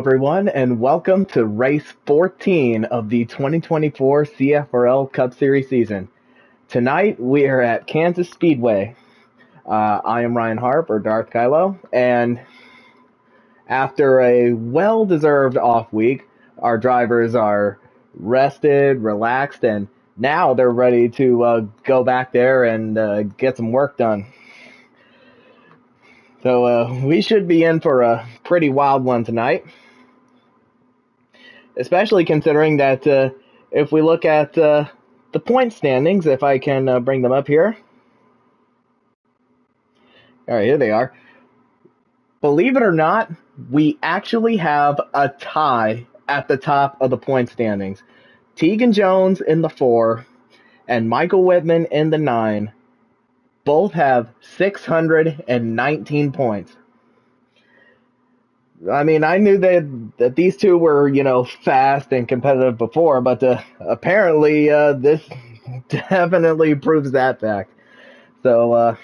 Everyone, and welcome to race 14 of the 2024 CFRL Cup Series season. Tonight, we are at Kansas Speedway. I am Ryan Harp, or Darth Kylo, and after a well-deserved off week, our drivers are rested, relaxed, and now they're ready to go back there and get some work done. So we should be in for a pretty wild one tonight. Especially considering that if we look at the point standings, if I can bring them up here. All right, here they are. Believe it or not, we actually have a tie at the top of the point standings. Tegan Jones in the 4 and Michael Whitman in the 9 both have 619 points. I mean, I knew that these two were, fast and competitive before, but apparently this definitely proves that fact. So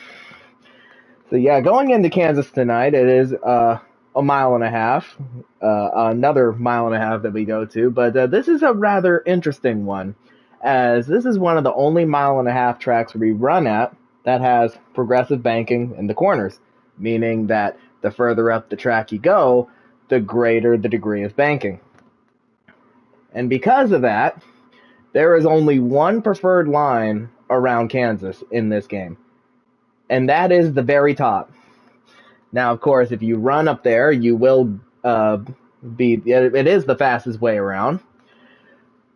yeah, going into Kansas tonight, it is a mile and a half, another mile and a half that we go to, but this is a rather interesting one, as this is one of the only mile and a half tracks we run at that has progressive banking in the corners, meaning that the further up the track you go, the greater the degree of banking. And because of that, there is only one preferred line around Kansas in this game, and that is the very top. Now, of course, if you run up there, you will it is the fastest way around,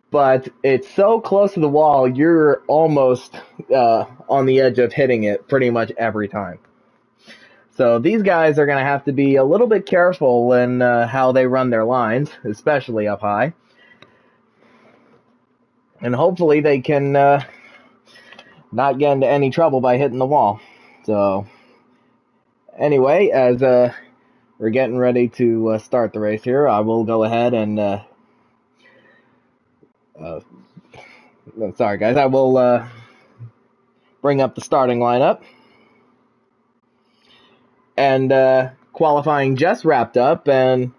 but it's so close to the wall, you're almost on the edge of hitting it pretty much every time. So these guys are going to have to be a little bit careful in how they run their lines, especially up high. And hopefully they can not get into any trouble by hitting the wall. So anyway, as we're getting ready to start the race here, I will go ahead and sorry guys, I will bring up the starting lineup. And qualifying just wrapped up, and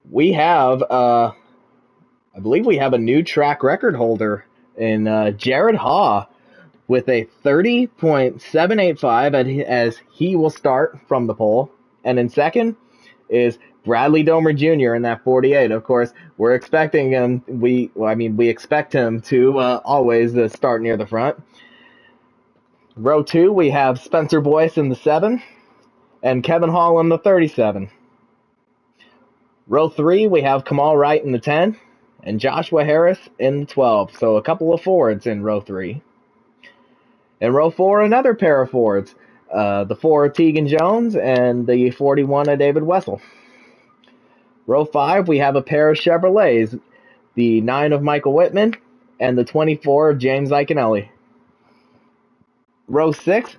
we have, I believe we have a new track record holder in Jared Haw with a 30.785 as he will start from the pole. And in second is Bradley Domer Jr. in that 48. Of course, we're expecting him, we expect him to always start near the front. Row 2, we have Spencer Boyce in the 7 and Kevin Hall in the 37. Row 3, we have Kamal Wright in the 10 and Joshua Harris in the 12. So a couple of Fords in row 3. In row 4, another pair of Fords. The 4 Tegan Jones and the 41 of David Wessel. Row 5, we have a pair of Chevrolets. The 9 of Michael Whitman and the 24 of James Iconelli. Row 6,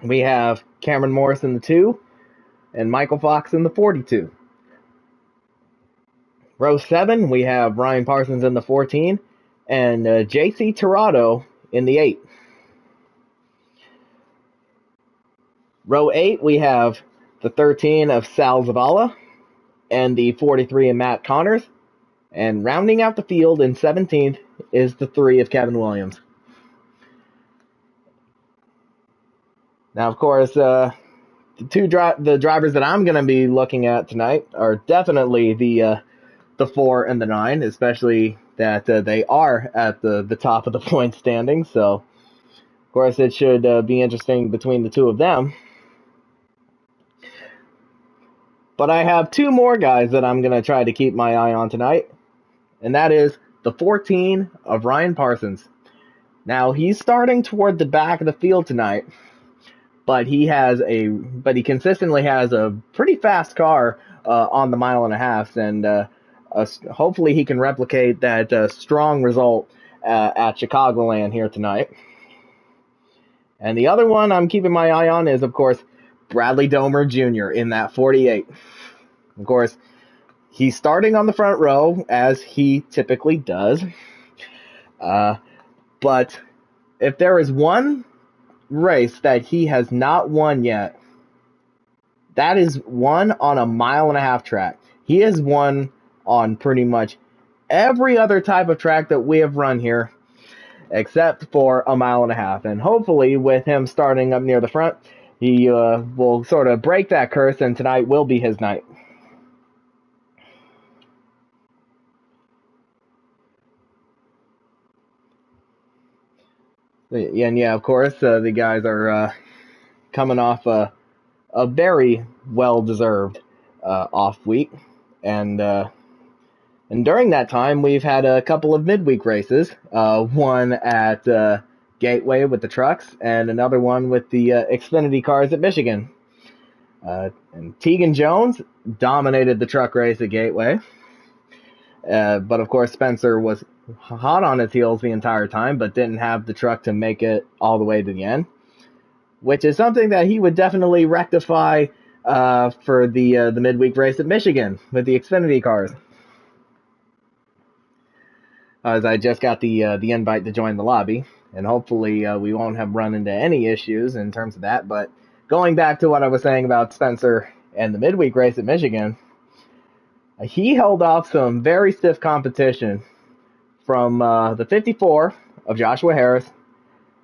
we have Cameron Morris in the 2 and Michael Fox in the 42. Row 7, we have Ryan Parsons in the 14 and J.C. Tirado in the 8. Row 8, we have the 13 of Sal Zavala and the 43 of Matt Connors. And rounding out the field in 17th is the 3 of Kevin Williams. Now, of course, the drivers that I'm going to be looking at tonight are definitely the 4 and the 9, especially that they are at the top of the point standing. So, of course, it should be interesting between the two of them. But I have 2 more guys that I'm going to try to keep my eye on tonight, and that is the 14 of Ryan Parsons. Now, he's starting toward the back of the field tonight, but he consistently has a pretty fast car on the mile and a half, and hopefully he can replicate that strong result at Chicagoland here tonight. And the other one I'm keeping my eye on is, of course, Bradley Domer Jr. in that 48. Of course, he's starting on the front row, as he typically does. But if there is one race that he has not won yet, That is won on a 1.5-mile track. He has won on pretty much every other type of track that we have run here, except for a 1.5 miles. And hopefully, with him starting up near the front, he will sort of break that curse, and tonight will be his night. And yeah, of course, the guys are coming off a very well-deserved off week, and during that time, we've had a couple of midweek races. One at Gateway with the trucks, and another one with the Xfinity cars at Michigan. And Tegan Jones dominated the truck race at Gateway. But of course, Spencer was hot on his heels the entire time, but didn't have the truck to make it all the way to the end, which is something that he would definitely rectify for the midweek race at Michigan with the Xfinity cars. As I just got the invite to join the lobby, and hopefully we won't have run into any issues in terms of that. But going back to what I was saying about Spencer and the midweek race at Michigan, he held off some very stiff competition from the 54 of Joshua Harris,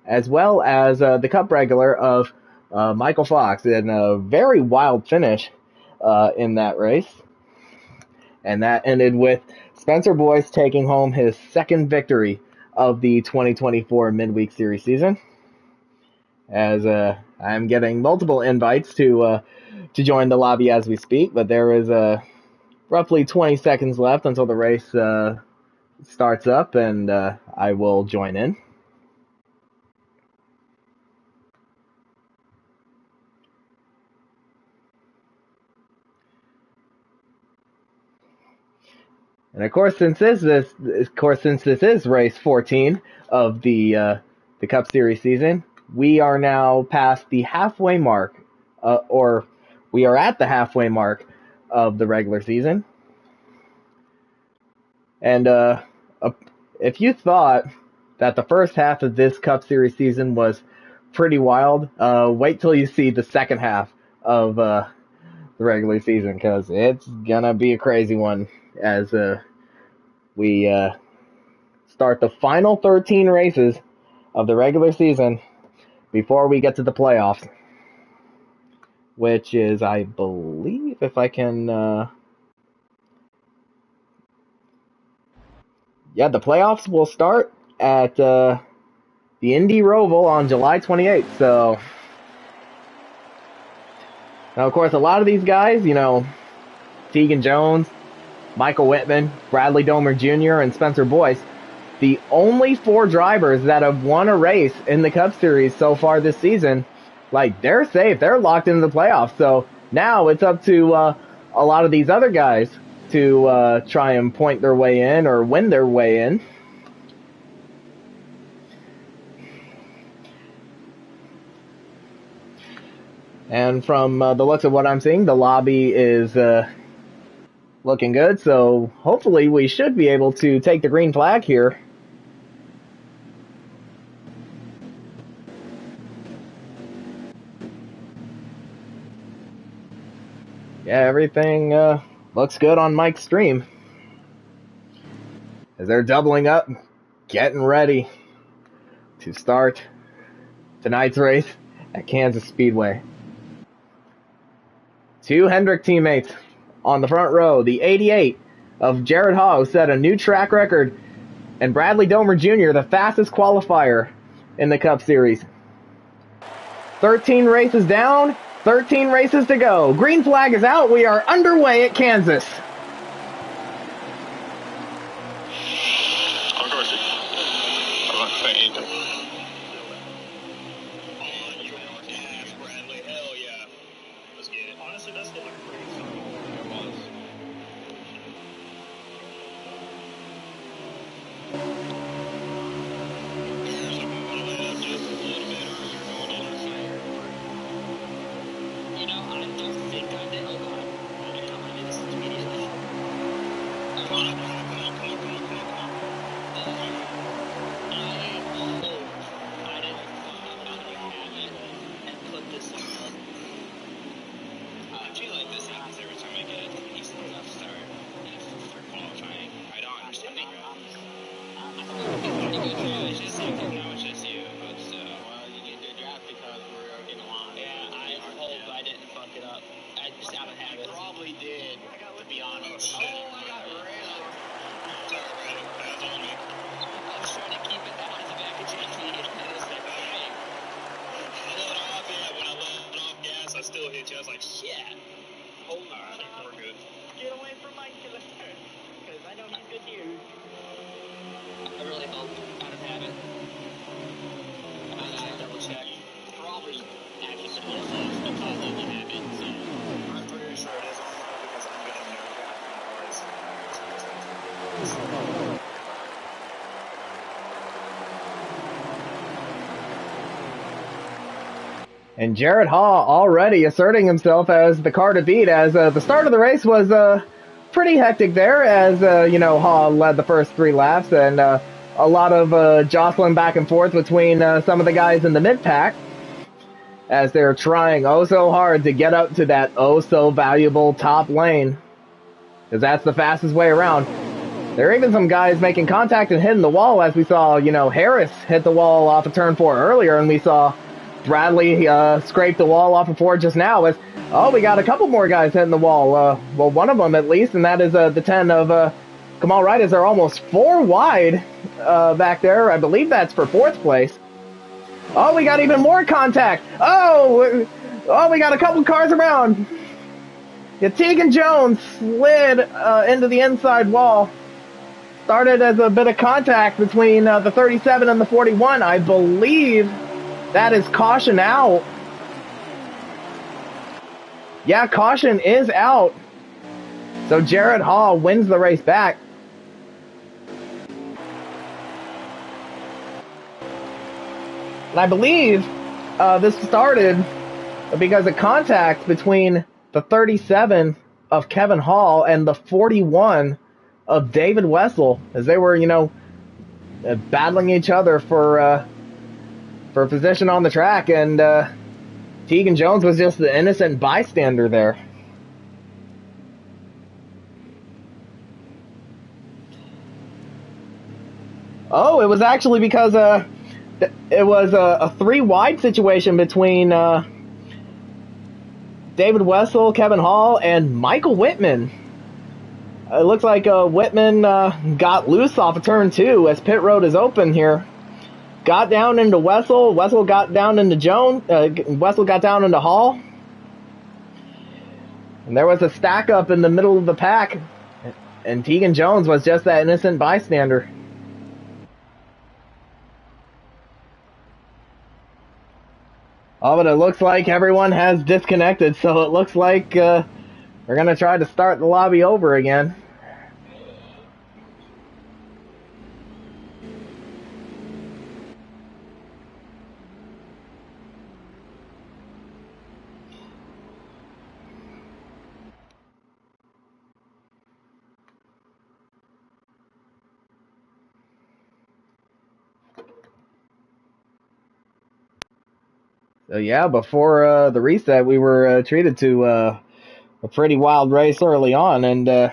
as well as the Cup regular of Michael Fox, in a very wild finish in that race. And that ended with Spencer Boyce taking home his second victory of the 2024 Midweek Series season. As I'm getting multiple invites to join the lobby as we speak, but there is roughly 20 seconds left until the race starts up, and I will join in. And of course, since this is race 14 of the Cup Series season, we are now past the halfway mark, or we are at the halfway mark of the regular season. And if you thought that the first half of this Cup Series season was pretty wild, wait till you see the second half of the regular season, because it's gonna be a crazy one as we start the final 13 races of the regular season before we get to the playoffs, which is, I believe, if I can, the playoffs will start at the Indy Roval on July 28th. So now, of course, a lot of these guys, Tegan Jones, Michael Whitman, Bradley Domer Jr., and Spencer Boyce, the only 4 drivers that have won a race in the Cup Series so far this season, they're safe. They're locked into the playoffs. So now it's up to a lot of these other guys to try and point their way in or win their way in. And from the looks of what I'm seeing, the lobby is looking good. So hopefully we should be able to take the green flag here. Yeah, everything looks good on Mike's stream, as they're doubling up, getting ready to start tonight's race at Kansas Speedway. 2 Hendrick teammates on the front row. The 88 of Jared Hogg set a new track record, and Bradley Domer Jr., the fastest qualifier in the Cup Series. 13 races down, 13 races to go. Green flag is out. We are underway at Kansas. We're good. Get away from Mike, because I know he's good here. I really hope out of habit. I double check. Probably actually the whole sauce because of the habit. So I'm pretty sure it is online because I'm gonna know that in cars. And Jared Hall already asserting himself as the car to beat, as the start of the race was pretty hectic there, as Hall led the first 3 laps, and a lot of jostling back and forth between some of the guys in the mid-pack, as they're trying oh so hard to get up to that oh so valuable top lane, because that's the fastest way around. There are even some guys making contact and hitting the wall, as we saw, Harris hit the wall off of turn 4 earlier, and we saw Bradley scraped the wall off of 4 just now. We got a couple more guys hitting the wall. Well, one of them at least, and that is the 10 of Kamal Wright, as they're almost 4 wide back there. I believe that's for 4th place. Oh, we got even more contact. Oh, we got a couple cars around. Yeah, Tegan Jones slid into the inside wall. Started as a bit of contact between the 37 and the 41. I believe that is caution out. Yeah, caution is out. So Jared Hall wins the race back. And I believe this started because of contact between the 37 of Kevin Hall and the 41 of David Wessel, as they were, battling each other for position on the track, and Tegan Jones was just the innocent bystander there. Oh, it was actually because it was a 3 wide situation between David Wessel, Kevin Hall, and Michael Whitman. It looks like Whitman got loose off of turn 2 as pit road is open here. Got down into Wessel. Wessel got down into Jones. Wessel got down into Hall. And there was a stack up in the middle of the pack. And Tegan Jones was just that innocent bystander. Oh, but it looks like everyone has disconnected. So it looks like we're going to try to start the lobby over again. So yeah, before the reset, we were treated to a pretty wild race early on, and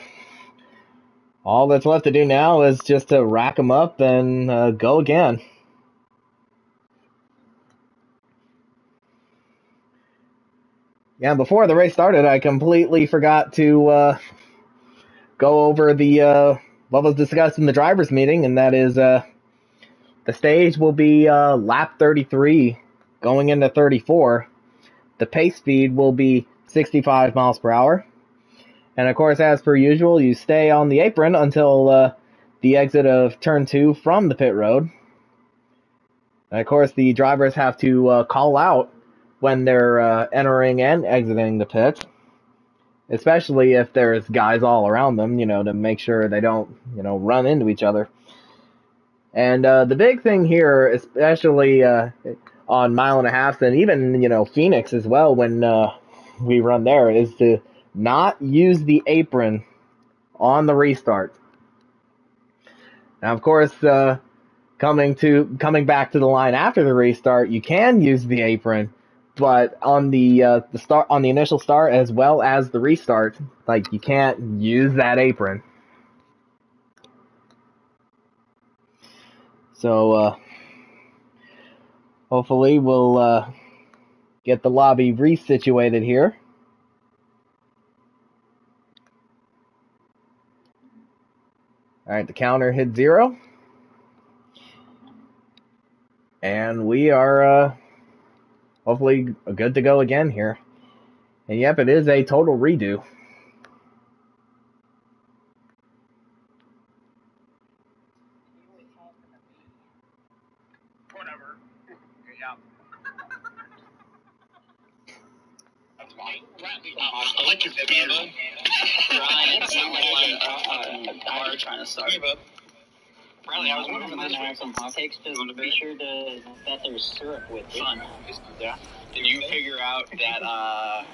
all that's left to do now is just to rack them up and go again. Yeah, before the race started, I completely forgot to go over the what was discussed in the drivers' meeting, and that is the stage will be lap 33 going into 34. The pace speed will be 65 miles per hour. And of course, as per usual, you stay on the apron until the exit of turn 2 from the pit road. And of course, the drivers have to call out when they're entering and exiting the pits, especially if there's guys all around them, to make sure they don't, run into each other. And the big thing here, especially on mile and a half, and even, Phoenix as well, when we run there, is to not use the apron on the restart. Now, of course, coming back to the line after the restart, you can use the apron, but on the initial start as well as the restart, you can't use that apron. So hopefully we'll get the lobby resituated here. All right, the counter hit 0. And we are hopefully good to go again here. And yep, it is a total redo. I like your beard. Ryan, it's not like a car trying to start. Bradley, I was moving this way. Some hot takes. Just be sure to that there's syrup with it. Fun. Yeah. Did you figure out that Nightmare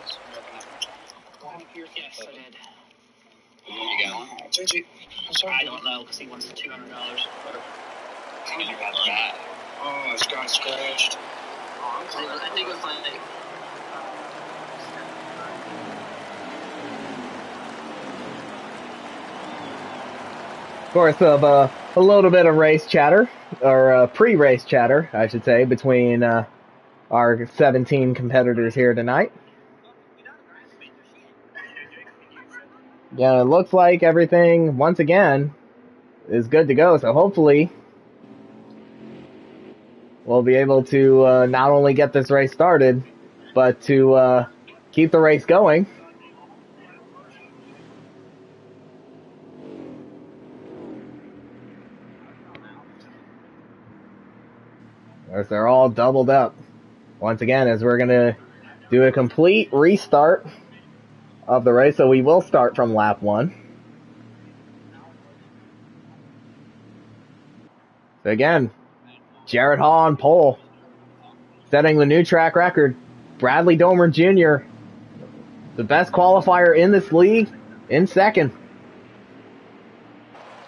is American? Yes, I did. You got one? JJ, I'm sorry. I don't know because he wants $200. You got that. Oh, it's got scratched. I think it was like. Of course, a little bit of race chatter, or pre-race chatter, I should say, between our 17 competitors here tonight. Yeah, it looks like everything, once again, is good to go. So hopefully, we'll be able to not only get this race started, but to keep the race going. As they're all doubled up. Once again, as we're going to do a complete restart of the race, so we will start from lap 1. So again, Jared Hall on pole, setting the new track record. Bradley Domer Jr., the best qualifier in this league, in second.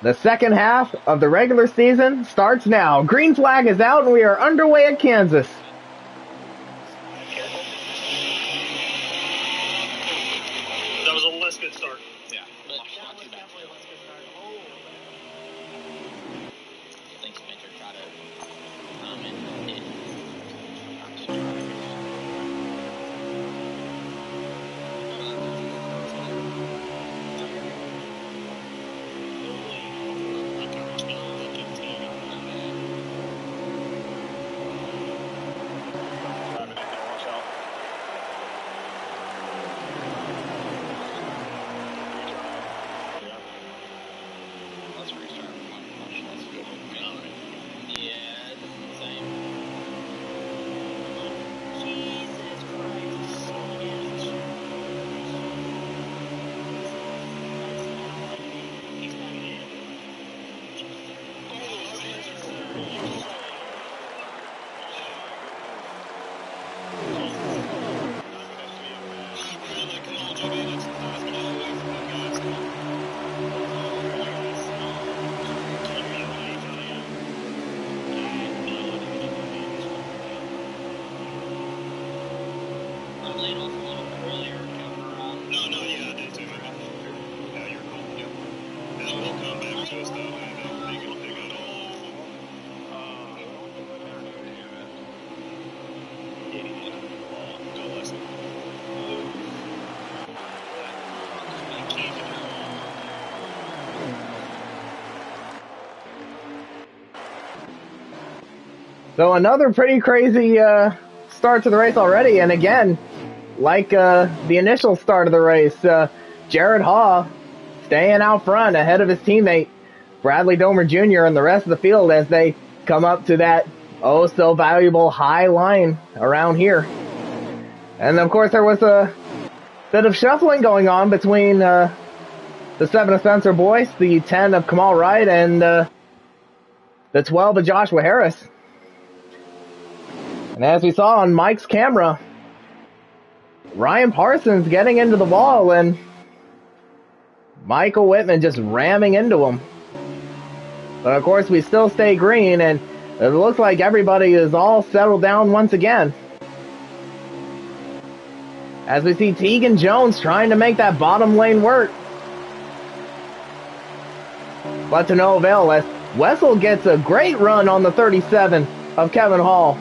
The second half of the regular season starts now. Green flag is out and we are underway at Kansas. That was a less good start. Yeah. I think Spencer tried to comment it. Let's restart. Let's go. Yeah, it's the same. Jesus Christ. I'm laying off a little bit earlier. No, yeah, I did too, man. Yeah, you're cool. Yeah. And we'll come back to us, though, and they got all. Go listen. So another pretty crazy start to the race already, and again, like the initial start of the race, Jared Haw staying out front ahead of his teammate Bradley Domer Jr. and the rest of the field as they come up to that oh so valuable high line around here. And of course there was a bit of shuffling going on between the 7 of Spencer Boyce, the 10 of Kamal Wright, and the 12 of Joshua Harris. And as we saw on Mike's camera, Ryan Parsons getting into the wall and Michael Whitman just ramming into him. But of course we still stay green, and it looks like everybody is all settled down once again. As we see Tegan Jones trying to make that bottom lane work. But to no avail, as Wessel gets a great run on the 37 of Kevin Hall.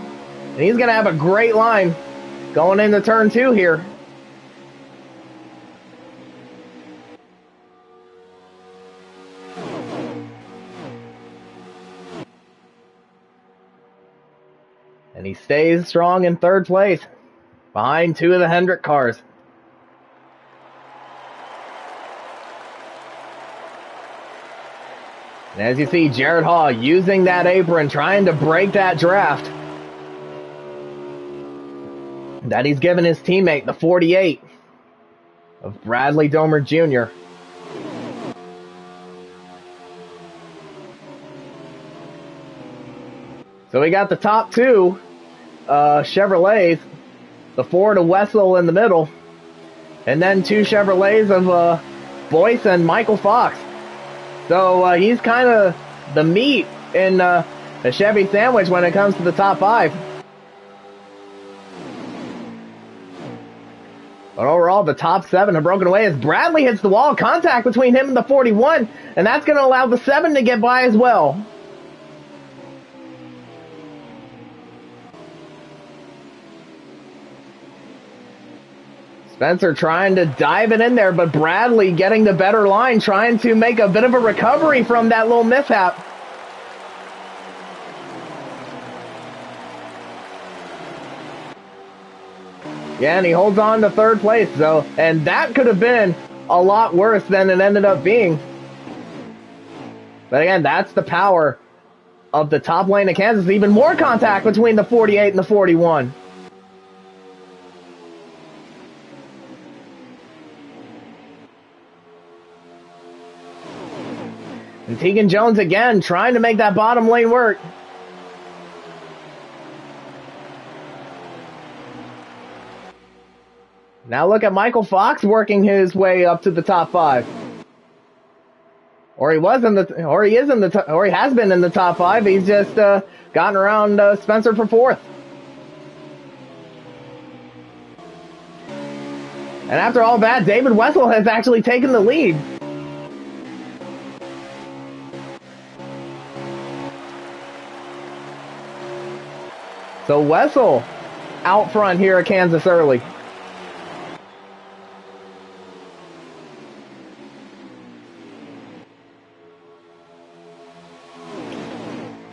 And he's going to have a great line going into turn 2 here. And he stays strong in third place, behind 2 of the Hendrick cars. And as you see, Jared Haw using that apron, trying to break that draft. that he's given his teammate, the 48 of Bradley Domer Jr. So we got the top two Chevrolets, the Ford of Wessel in the middle, and then two Chevrolets of Boyce and Michael Fox. So he's kind of the meat in the Chevy sandwich when it comes to the top five. But overall, the top seven have broken away as Bradley hits the wall. Contact between him and the 41, and that's going to allow the 7 to get by as well. Spencer trying to dive it in there, but Bradley getting the better line, trying to make a bit of a recovery from that little mishap. Yeah, and he holds on to third place, though, and that could have been a lot worse than it ended up being. But again, that's the power of the top lane of Kansas. Even more contact between the 48 and the 41. And Tegan Jones again trying to make that bottom lane work. Now look at Michael Fox working his way up to the top five. Or he has been in the top five. He's just gotten around Spencer for fourth. And after all that, David Wessel has actually taken the lead. So Wessel out front here at Kansas early.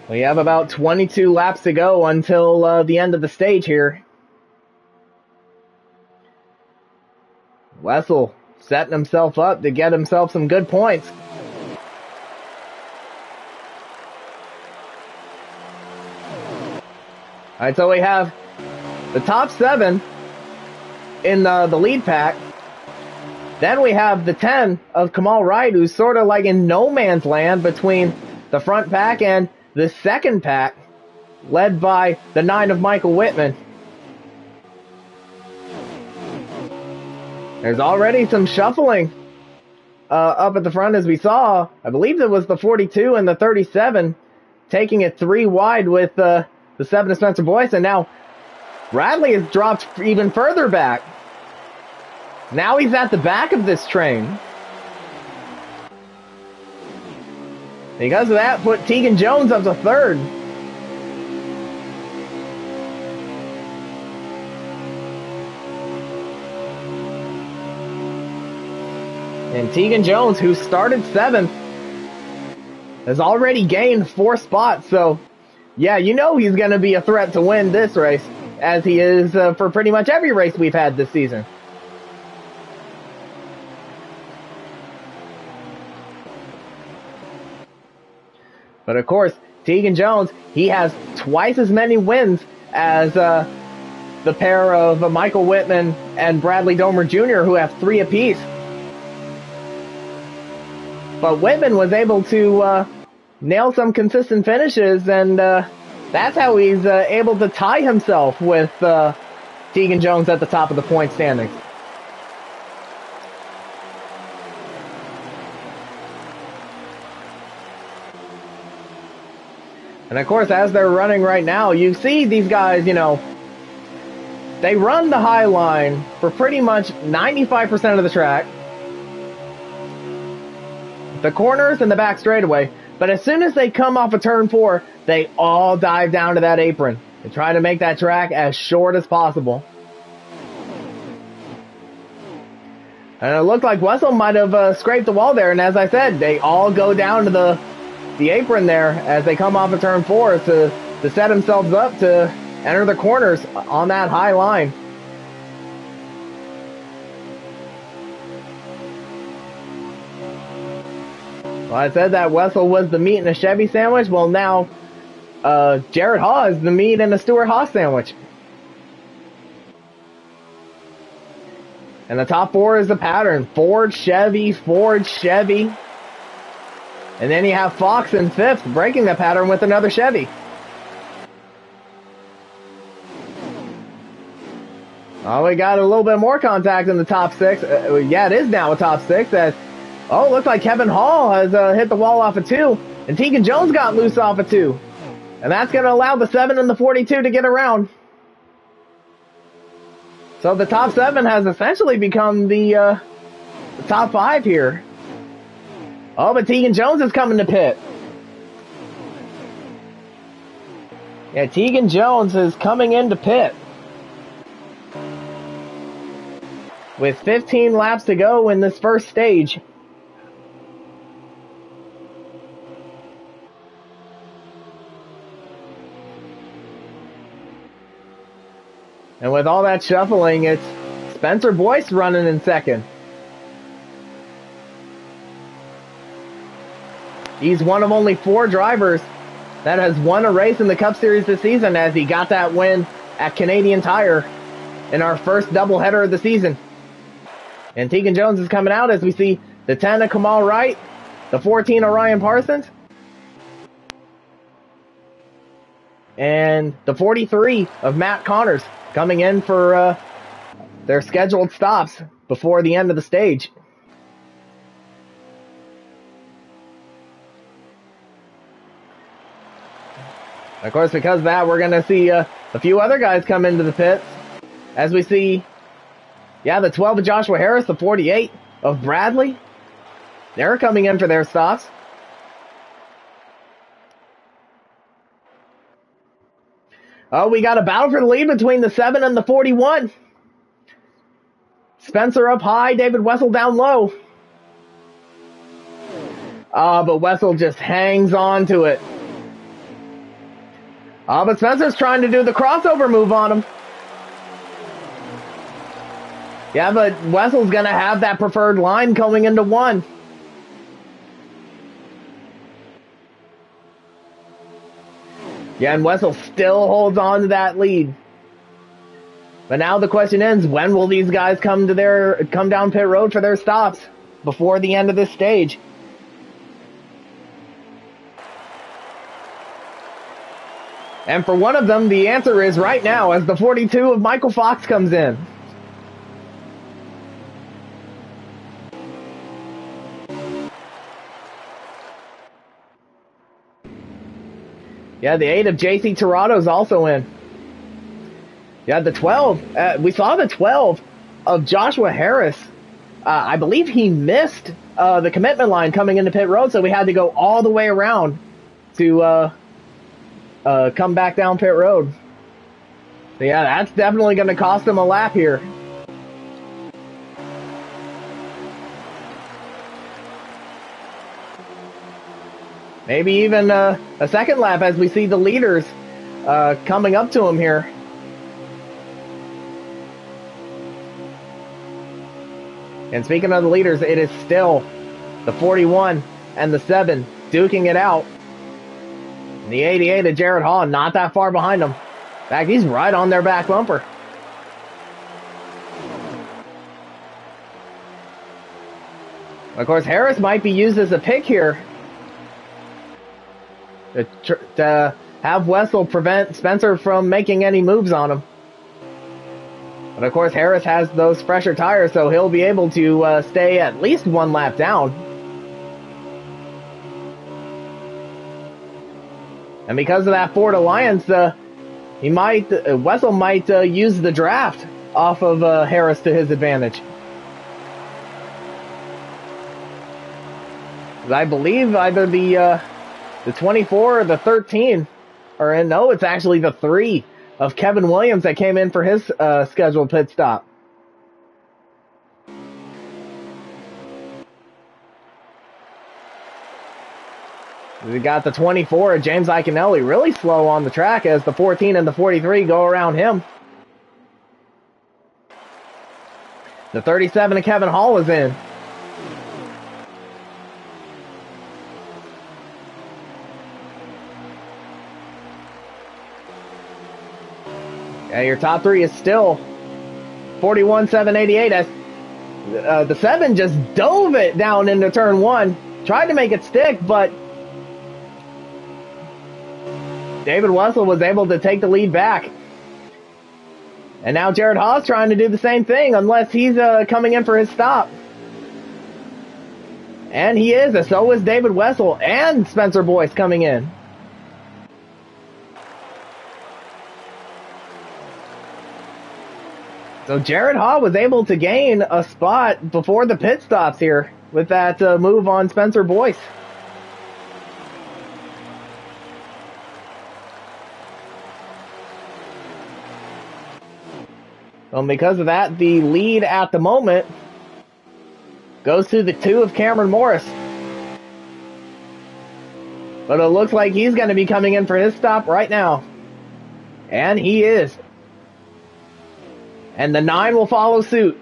We have about 22 laps to go until the end of the stage here. Wessel setting himself up to get himself some good points. Alright, so we have the top 7 in the lead pack. Then we have the 10 of Kamal Wright, who's sort of like in no man's land between the front pack and the second pack, led by the 9 of Michael Whitman. There's already some shuffling up at the front, as we saw. I believe it was the 42 and the 37 taking it 3 wide with the 7 of Spencer Boyce, and now Bradley has dropped even further back. Now he's at the back of this train. Because of that, put Tegan Jones up to third. And Tegan Jones, who started 7th, has already gained 4 spots, so yeah, you know he's going to be a threat to win this race, as he is for pretty much every race we've had this season. But of course, Tegan Jones, he has twice as many wins as the pair of Michael Whitman and Bradley Domer Jr., who have 3 apiece. But Whitman was able to nail some consistent finishes, and that's how he's able to tie himself with Tegan Jones at the top of the point standings. And of course, as they're running right now, you see these guys, you know, they run the high line for pretty much 95% of the track. The corners and the back straightaway. But as soon as they come off of turn 4, they all dive down to that apron and try to make that track as short as possible. And it looked like Wessel might have scraped the wall there. And as I said, they all go down to the apron there as they come off of turn 4 to set themselves up to enter the corners on that high line. Well, I said that Wessel was the meat in a Chevy sandwich. Well, now Jared Haw is the meat in a Stuart Haas sandwich. And the top 4 is the pattern. Ford, Chevy, Ford, Chevy. And then you have Fox in 5th, breaking the pattern with another Chevy. Oh, we got a little bit more contact in the top 6. Yeah, it is now a top 6. Looks like Kevin Hall has hit the wall off of 2. And Tegan Jones got loose off of 2. And that's going to allow the 7 and the 42 to get around. So the top 7 has essentially become the top 5 here. Oh, but Tegan Jones is coming to pit. Yeah, Tegan Jones is coming into pit. With 15 laps to go in this first stage. And with all that shuffling, it's Spencer Boyce running in 2nd. He's one of only 4 drivers that has won a race in the Cup Series this season, as he got that win at Canadian Tire in our first doubleheader of the season. And Tegan Jones is coming out as we see the 10 of Kamal Wright, the 14 of Ryan Parsons, and the 43 of Matt Connors coming in for their scheduled stops before the end of the stage. Of course, because of that, we're going to see a few other guys come into the pits. As we see, the 12 of Joshua Harris, the 48 of Bradley. They're coming in for their stops. Oh, we got a battle for the lead between the 7 and the 41. Spencer up high, David Wessel down low. But Wessel just hangs on to it. But Spencer's trying to do the crossover move on him. Yeah, but Wessel's going to have that preferred line going into 1. Yeah, and Wessel still holds on to that lead. But now the question is, when will these guys come down pit road for their stops before the end of this stage? And for one of them, the answer is right now, as the 42 of Michael Fox comes in. Yeah, the 8 of JC Tirado's also in. Yeah, the 12. We saw the 12 of Joshua Harris. I believe he missed the commitment line coming into pit road, so we had to go all the way around to come back down pit road. So yeah, that's definitely going to cost him a lap here. Maybe even a second lap as we see the leaders coming up to him here. And speaking of the leaders, it is still the 41 and the 7 duking it out. And the 88 of Jared Hall, not that far behind him. In fact, he's right on their back bumper. Of course, Harris might be used as a pick here to have Wessel prevent Spencer from making any moves on him. But of course, Harris has those fresher tires, so he'll be able to stay at least 1 lap down. And because of that Ford Alliance, Wessel might use the draft off of Harris to his advantage. I believe either the 24 or the 13 are in. No, it's actually the 3 of Kevin Williams that came in for his scheduled pit stop. We got the 24 of James Iaconelli really slow on the track as the 14 and the 43 go around him. The 37 of Kevin Hall is in. Yeah, your top 3 is still 41, 7, 88 as The 7 just dove it down into turn 1. Tried to make it stick, but David Wessel was able to take the lead back. And now Jared Haas trying to do the same thing, unless he's coming in for his stop. And he is, and so is David Wessel and Spencer Boyce coming in. So Jared Haas was able to gain a spot before the pit stops here with that move on Spencer Boyce. Because of that, the lead at the moment goes to the 2 of Cameron Morris. But it looks like he's going to be coming in for his stop right now. And he is. And the 9 will follow suit.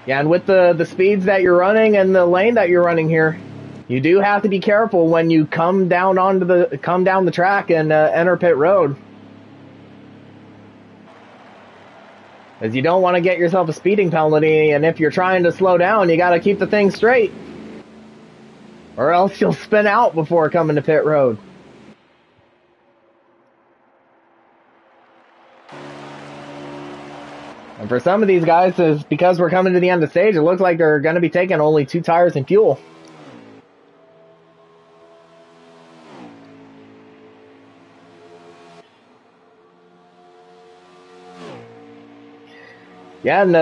Yeah, and with the speeds that you're running and the lane that you're running here, you do have to be careful when you come down the track and enter pit road, as you don't want to get yourself a speeding penalty. And if you're trying to slow down, you got to keep the thing straight, or else you'll spin out before coming to pit road. And for some of these guys, is because we're coming to the end of the stage, it looks like they're going to be taking only 2 tires and fuel. Yeah, and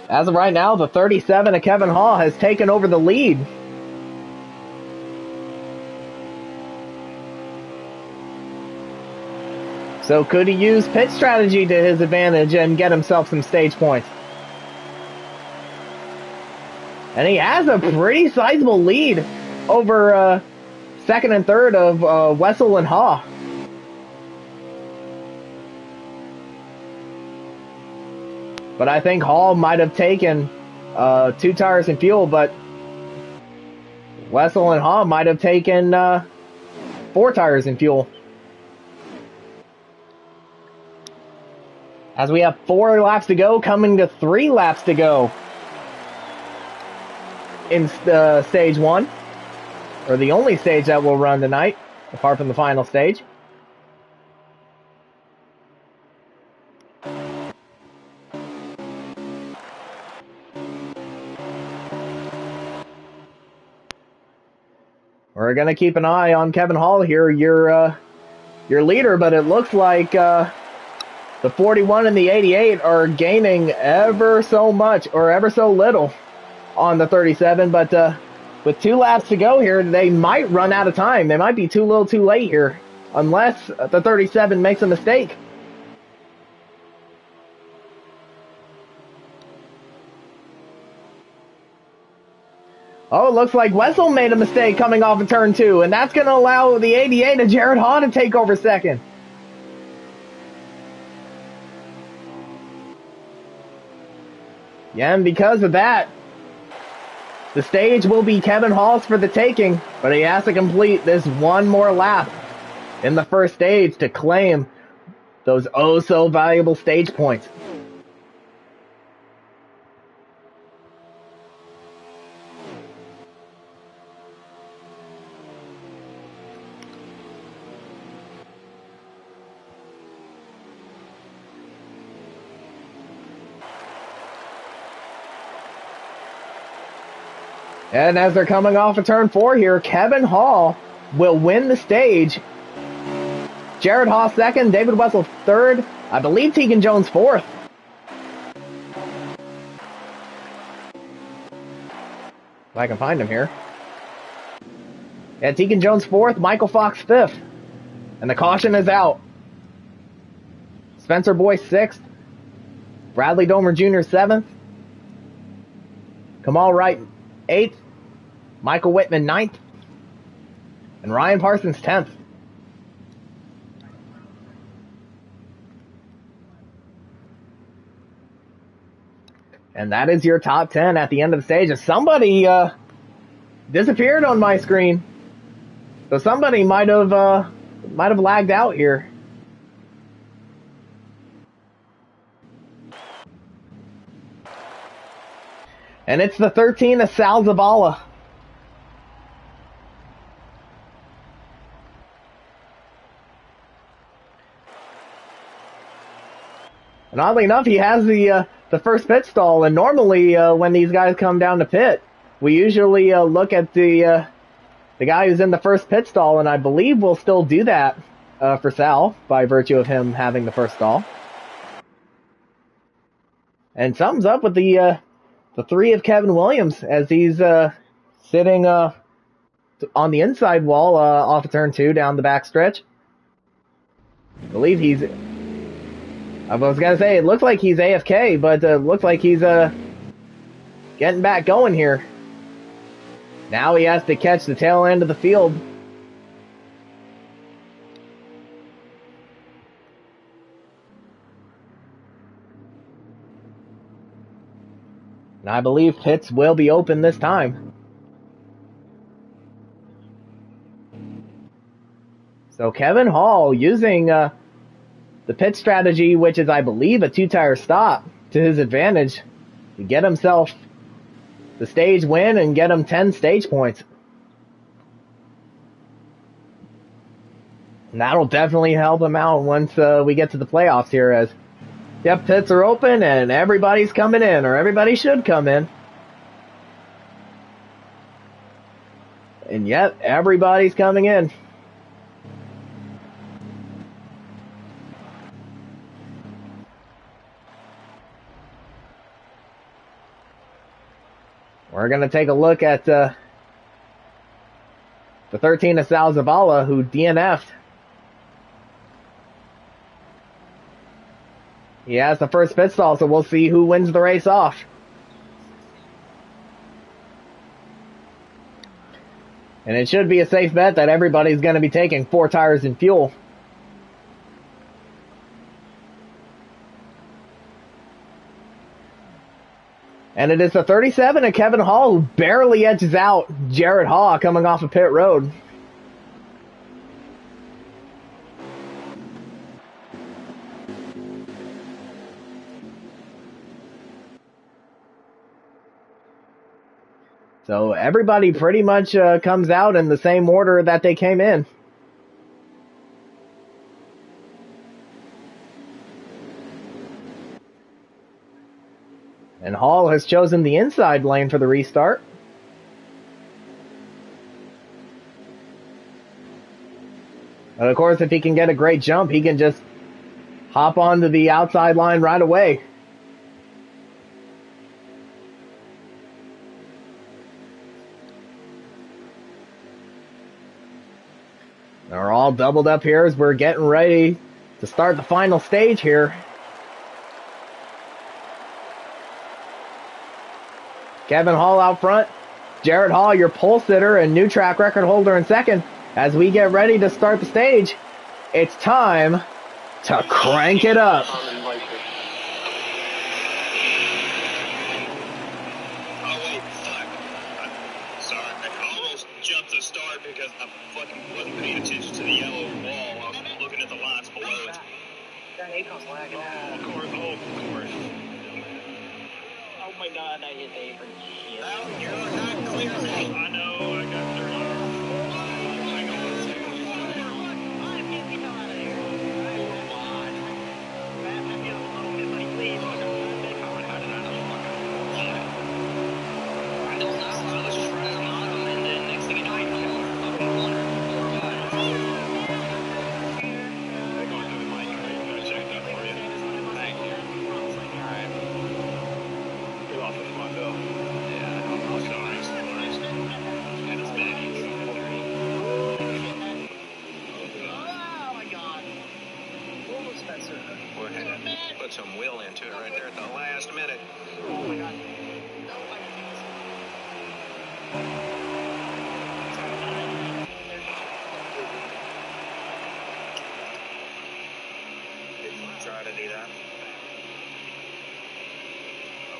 as of right now, the 37 of Kevin Hall has taken over the lead. So could he use pit strategy to his advantage and get himself some stage points? And he has a pretty sizable lead over second and third of Wessel and Haw. But I think Hall might have taken 2 tires and fuel, but Wessel and Haw might have taken 4 tires and fuel. As we have 4 laps to go, coming to 3 laps to go in stage 1, or the only stage that we'll run tonight, apart from the final stage. We're going to keep an eye on Kevin Hall here, your leader, but it looks like the 41 and the 88 are gaining ever so much, or ever so little, on the 37, but with 2 laps to go here, they might run out of time. They might be too little too late here, unless the 37 makes a mistake. Oh, it looks like Wessel made a mistake coming off of turn 2, and that's going to allow the 88 of Jared Haw to take over second. Yeah, and because of that, the stage will be Kevin Hall's for the taking, but he has to complete this 1 more lap in the first stage to claim those oh so valuable stage points. And as they're coming off of turn 4 here, Kevin Hall will win the stage. Jared Haw second, David Wessel third, I believe Tegan Jones fourth. If I can find him here. Yeah, Tegan Jones fourth, Michael Fox fifth. And the caution is out. Spencer Boyce sixth, Bradley Domer Jr. seventh, Kamal Wright eighth, Michael Whitman ninth, and Ryan Parsons 10th. And that is your top 10 at the end of the stage. And somebody disappeared on my screen, so somebody might have lagged out here. And it's the 13 of Sal Zavala. And oddly enough, he has the first pit stall. And normally, when these guys come down to pit, we usually look at the guy who's in the first pit stall, and I believe we'll still do that for Sal by virtue of him having the first stall. And something's up with the 3 of Kevin Williams as he's sitting on the inside wall off of turn 2 down the backstretch. I believe he's. I was gonna say it looks like he's AFK, but looks like he's getting back going here. Now he has to catch the tail end of the field. And I believe pits will be open this time. So Kevin Hall using the pit strategy, which is, I believe, a 2-tire stop to his advantage to get himself the stage win and get him 10 stage points. And that'll definitely help him out once we get to the playoffs here, as yep, pits are open and everybody's coming in, or everybody should come in. And yet, everybody's coming in. We're going to take a look at the 13 of Sal Zavala, who DNF'd. He has the first pit stall, so we'll see who wins the race off. And it should be a safe bet that everybody's going to be taking 4 tires and fuel. And it is the 37 of Kevin Hall who barely edges out Jared Haw coming off of pit road. So everybody pretty much comes out in the same order that they came in. And Hall has chosen the inside lane for the restart. And of course, if he can get a great jump, he can just hop onto the outside line right away. They're all doubled up here as we're getting ready to start the final stage here. Kevin Hall out front. Jared Hall, your pole sitter and new track record holder in second. As we get ready to start the stage, it's time to crank it up. Oh, wait, fuck. I'm sorry. I almost jumped the start because I fucking wasn't paying attention to the yellow wall. I was looking at the lights below it. That Acon's lagging out. Of course. Oh my god, I hit apron. Shit. No, you're not clear. I know, I got 30. Hang on 1 second. Get me out of here. Come on. Batman, get alone. Get my lead. How did I know? I don't know. I was just running on him, and then next thing you know, I fucking won her. They're going to the mic. I checked that for you. Thank you. Alright. Get off the front though. Yeah, I'm sorry. And it's baggy. Oh my god. Whoa, Spencer. We're gonna put some will into it right there at the last minute. Oh my god. Try to do that.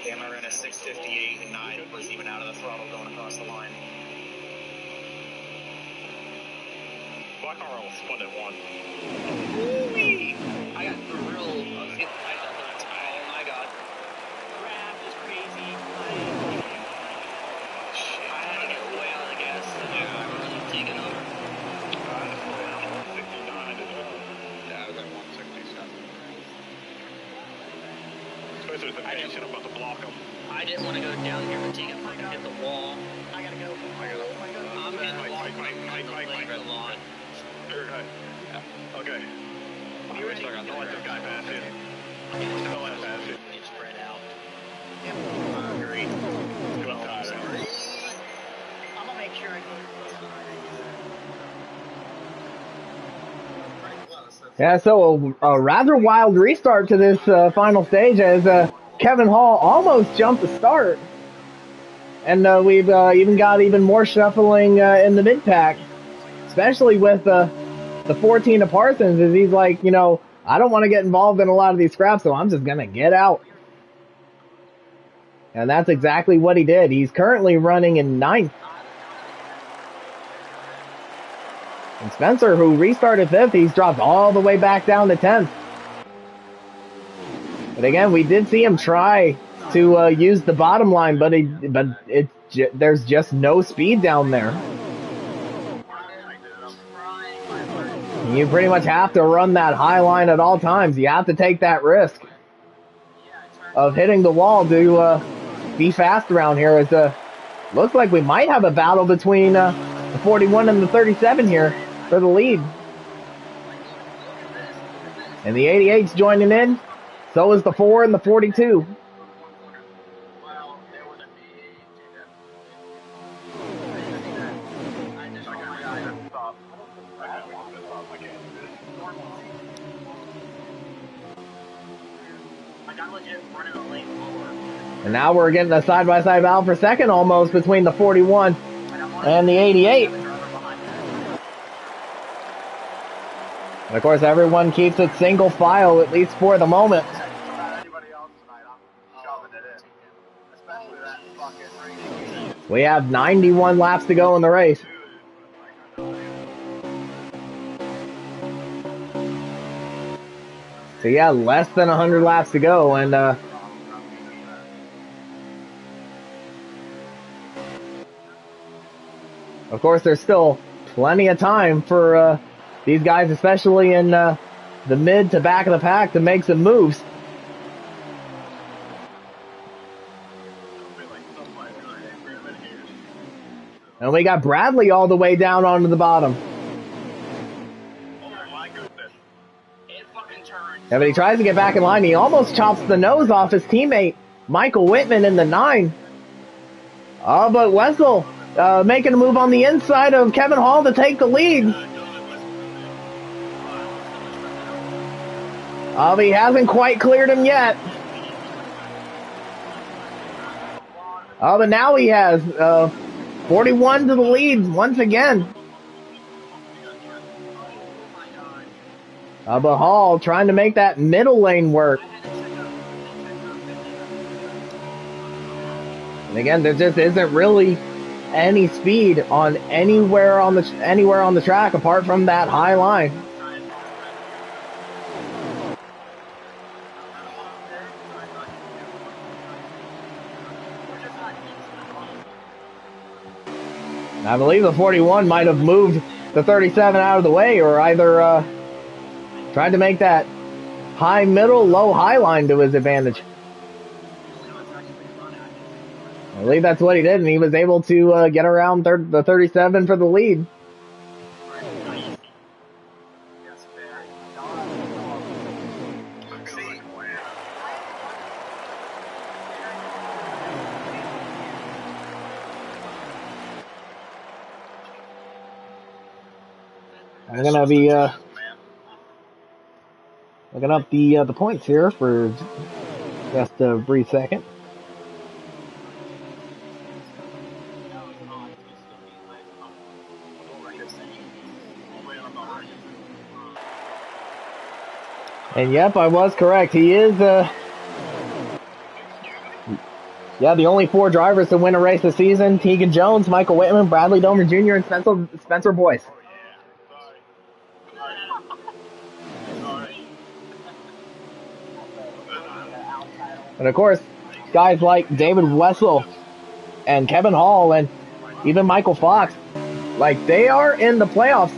Okay, I ran a 6:58 and 9 was even out of the throttle going across the line. Black Arrow spun at 1. Woo-wee! I got the real. Oh my god. Crap is crazy. I'm about to block him. I didn't want to go down here, but Tegan fucking hit the wall. I gotta go. I'm gonna walk the lawn. Okay. You ready? Don't let this guy pass in. Don't let him pass in. Get spread out. Great. Good time. I'm gonna make sure I go. Yeah, so a rather wild restart to this final stage as Kevin Hall almost jumped the start. And we've even got even more shuffling in the mid-pack, especially with the 14 of Parsons, as he's like, you know, I don't want to get involved in a lot of these scraps, so I'm just going to get out. And that's exactly what he did. He's currently running in 9th. And Spencer, who restarted 5th, he's dropped all the way back down to 10th. But again, we did see him try to use the bottom line, but there's just no speed down there. You pretty much have to run that high line at all times. You have to take that risk of hitting the wall to be fast around here. It looks like we might have a battle between the 41 and the 37 here for the lead. And the 88's joining in. So is the 4 and the 42. And now we're getting a side-by-side battle for second almost between the 41 and the 88. And of course, everyone keeps it single file, at least for the moment. We have 91 laps to go in the race. So yeah, less than 100 laps to go, and of course, there's still plenty of time for these guys, especially in the mid to back of the pack, to make some moves. And we got Bradley all the way down onto the bottom. Yeah, but he tries to get back in line. He almost chops the nose off his teammate, Michael Whitman, in the 9. Oh, but Wessel making a move on the inside of Kevin Hall to take the lead. Oh, but he hasn't quite cleared him yet. Oh, but now he has 41 to the lead once again. But Hall trying to make that middle lane work. And again, there just isn't really any speed on anywhere on the track apart from that high line. I believe the 41 might have moved the 37 out of the way, or either tried to make that high middle, low high line to his advantage. I believe that's what he did, and he was able to get around the 37 for the lead. I'm gonna be looking up the points here for just a brief second. And yep, I was correct. He is the only 4 drivers to win a race this season: Tegan Jones, Michael Whitman, Bradley Domer Jr., and Spencer Boyce. And of course, guys like David Wessel and Kevin Hall and even Michael Fox, like, they are in the playoffs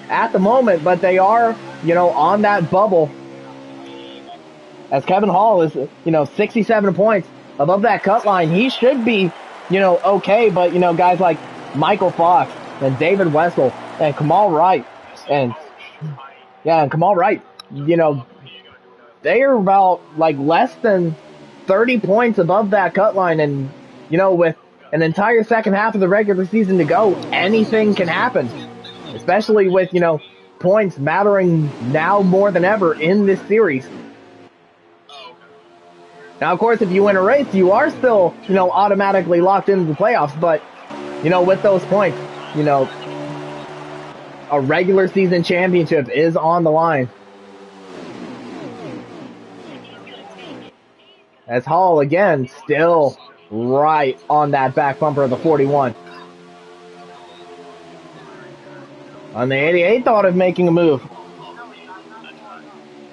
at the moment, but they are, on that bubble. as Kevin Hall is, 67 points above that cut line. He should be, okay, but, guys like Michael Fox and David Wessel and Kamal Wright and Kamal Wright, they are about like less than 30 points above that cut line. And, with an entire second half of the regular season to go, anything can happen, especially with, points mattering now more than ever in this series. Now, of course, if you win a race, you are still, automatically locked into the playoffs. But, with those points, a regular season championship is on the line. As Hall, again, still right on that back bumper of the 41. On the 88, thought of making a move,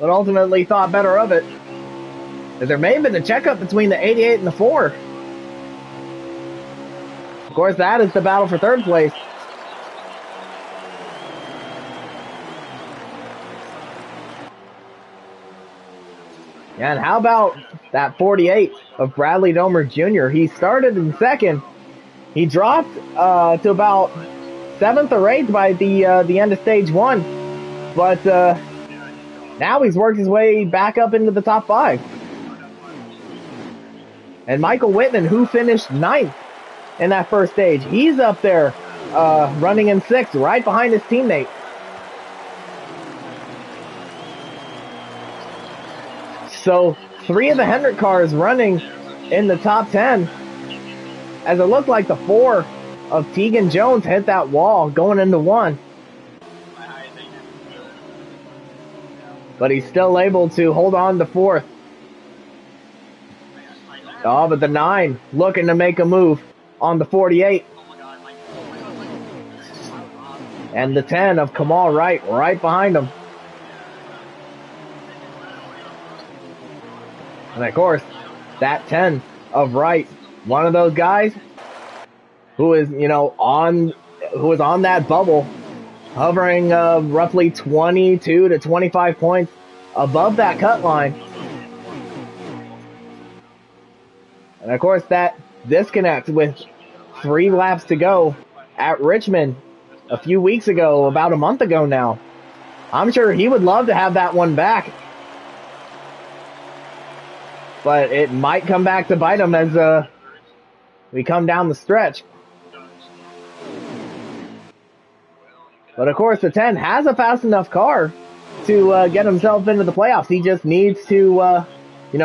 but ultimately thought better of it. There may have been a checkup between the 88 and the 4. Of course, that is the battle for third place. And how about that 48 of Bradley Domer Jr.? He started in second. He dropped to about 7th or 8th by the end of stage 1. But now he's worked his way back up into the top 5. And Michael Whitman, who finished 9th in that first stage, he's up there running in 6th, right behind his teammate. So 3 of the Hendrick cars running in the top 10, as it looked like the 4 of Tegan Jones hit that wall going into 1. But he's still able to hold on to 4th. Oh, but the 9 looking to make a move on the 48. And the 10 of Kamal Wright right behind him. And of course, that 10 of Wright, one of those guys who is, on that bubble, hovering roughly 22 to 25 points above that cut line. And of course, that disconnect with 3 laps to go at Richmond a few weeks ago, about a month ago now. I'm sure he would love to have that one back. But it might come back to bite him as we come down the stretch. But of course, the 10 has a fast enough car to get himself into the playoffs. He just needs to,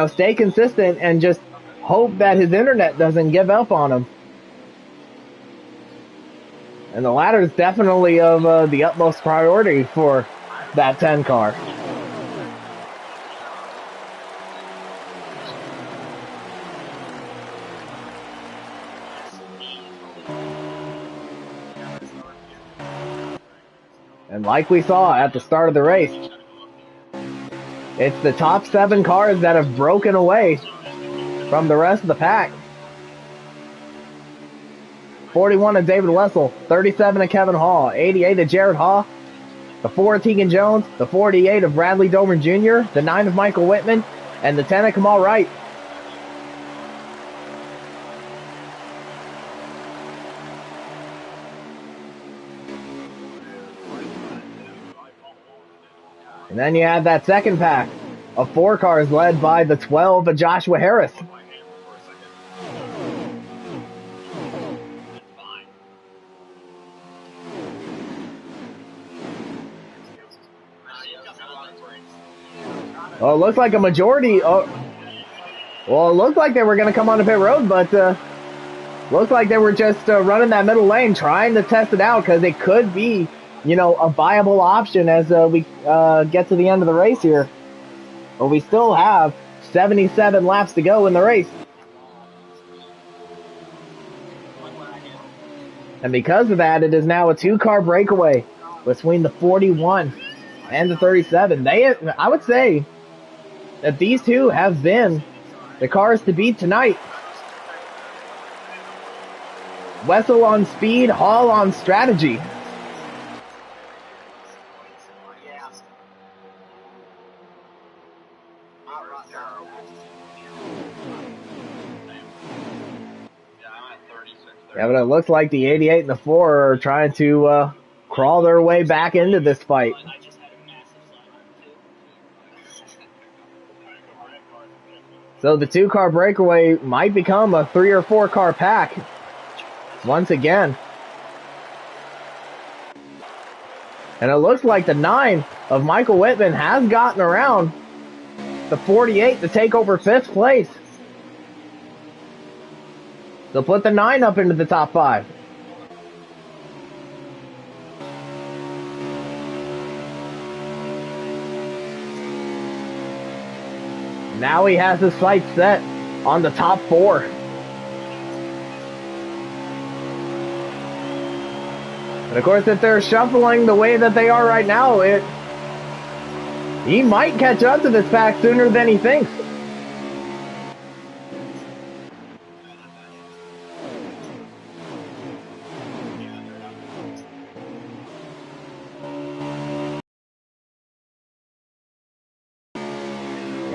stay consistent and just hope that his internet doesn't give up on him. And the ladder is definitely of the utmost priority for that 10 car. And like we saw at the start of the race, it's the top 7 cars that have broken away from the rest of the pack. 41 of David Wessel, 37 of Kevin Hall, 88 of Jared Haw, the 4 of Tegan Jones, the 48 of Bradley Domer Jr., the 9 of Michael Whitman, and the 10 of Kamal Wright. And then you have that second pack of 4 cars led by the 12 of Joshua Harris. Well, it looks like a majority. Well, it looked like they were going to come onto pit road, but looks like they were just running that middle lane, trying to test it out because it could be, a viable option as we get to the end of the race here. But we still have 77 laps to go in the race. And because of that, it is now a 2-car breakaway between the 41 and the 37. I would say that these two have been the cars to beat tonight. Wessel on speed, Hall on strategy. Yeah, but it looks like the 88 and the 4 are trying to crawl their way back into this fight. So the 2-car breakaway might become a 3 or 4 car pack once again. And it looks like the 9 of Michael Whitman has gotten around the 48 to take over 5th place. So put the 9 up into the top 5. Now he has his sights set on the top 4. And of course, if they're shuffling the way that they are right now, he might catch up to this pack sooner than he thinks.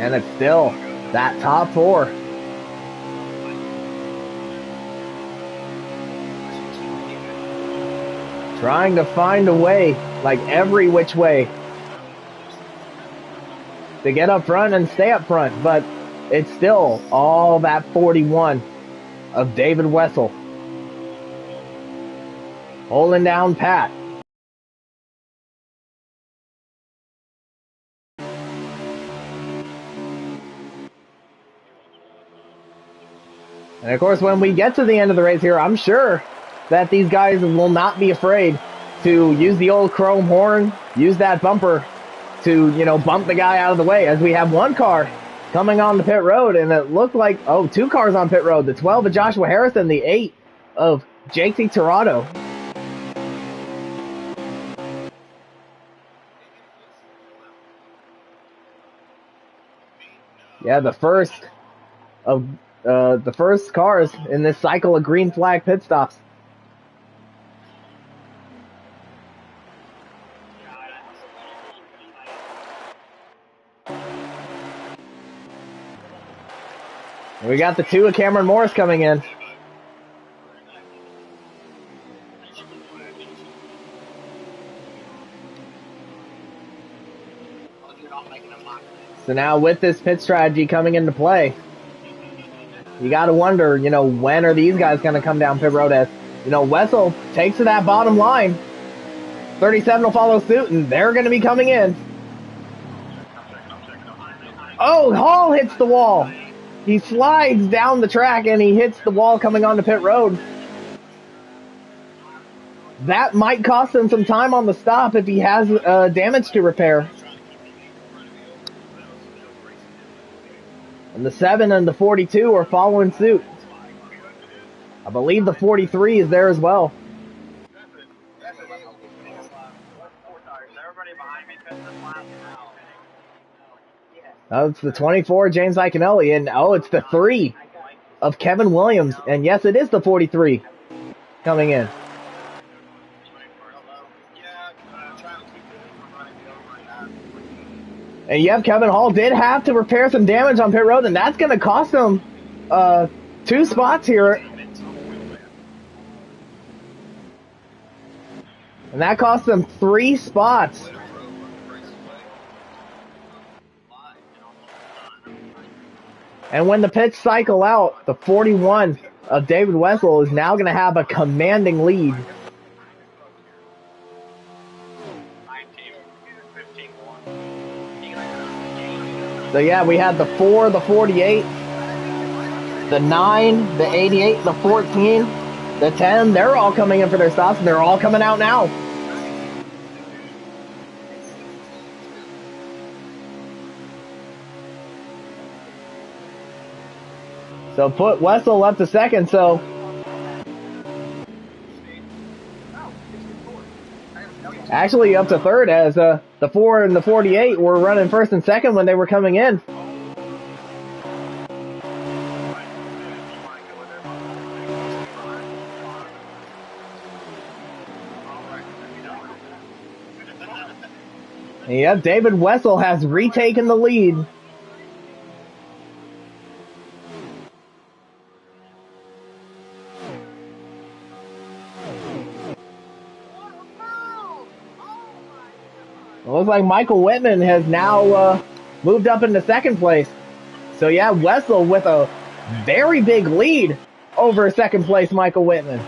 And it's still that top 4. Trying to find a way, like every which way, to get up front and stay up front. But it's still all that 41 of David Wessel holding down Pat. And of course, when we get to the end of the race here, I'm sure that these guys will not be afraid to use the old chrome horn, use that bumper to, bump the guy out of the way, as we have 1 car coming on the pit road, and it looked like, 2 cars on pit road, the 12 of Joshua Harrison, the 8 of JT Tirado. Yeah, the first cars in this cycle of green flag pit stops. And we got the 2 of Cameron Morris coming in. So now with this pit strategy coming into play, you got to wonder, when are these guys going to come down pit road as, Wessel takes to that bottom line. 37 will follow suit, and they're going to be coming in. Oh, Hall hits the wall. He slides down the track, and he hits the wall coming onto pit road. That might cost him some time on the stop if he has damage to repair. And the 7 and the 42 are following suit. I believe the 43 is there as well. It's the 24, James Iconelli, and it's the 3 of Kevin Williams. And yes, it is the 43 coming in. And yep, Kevin Hall did have to repair some damage on pit road, and that's going to cost him 2 spots here. And that cost him 3 spots. And when the pits cycle out, the 41 of David Wessel is now going to have a commanding lead. So yeah, we had the 4, the 48, the 9, the 88, the 14, the 10. They're all coming in for their stops, and they're all coming out now. So put Wessel up to second, so actually up to third, as the 4 and the 48 were running first and second when they were coming in. And yep, David Wessel has retaken the lead. looks like Michael Whitman has now moved up into second place. So yeah, Wessel with a very big lead over second place Michael Whitman.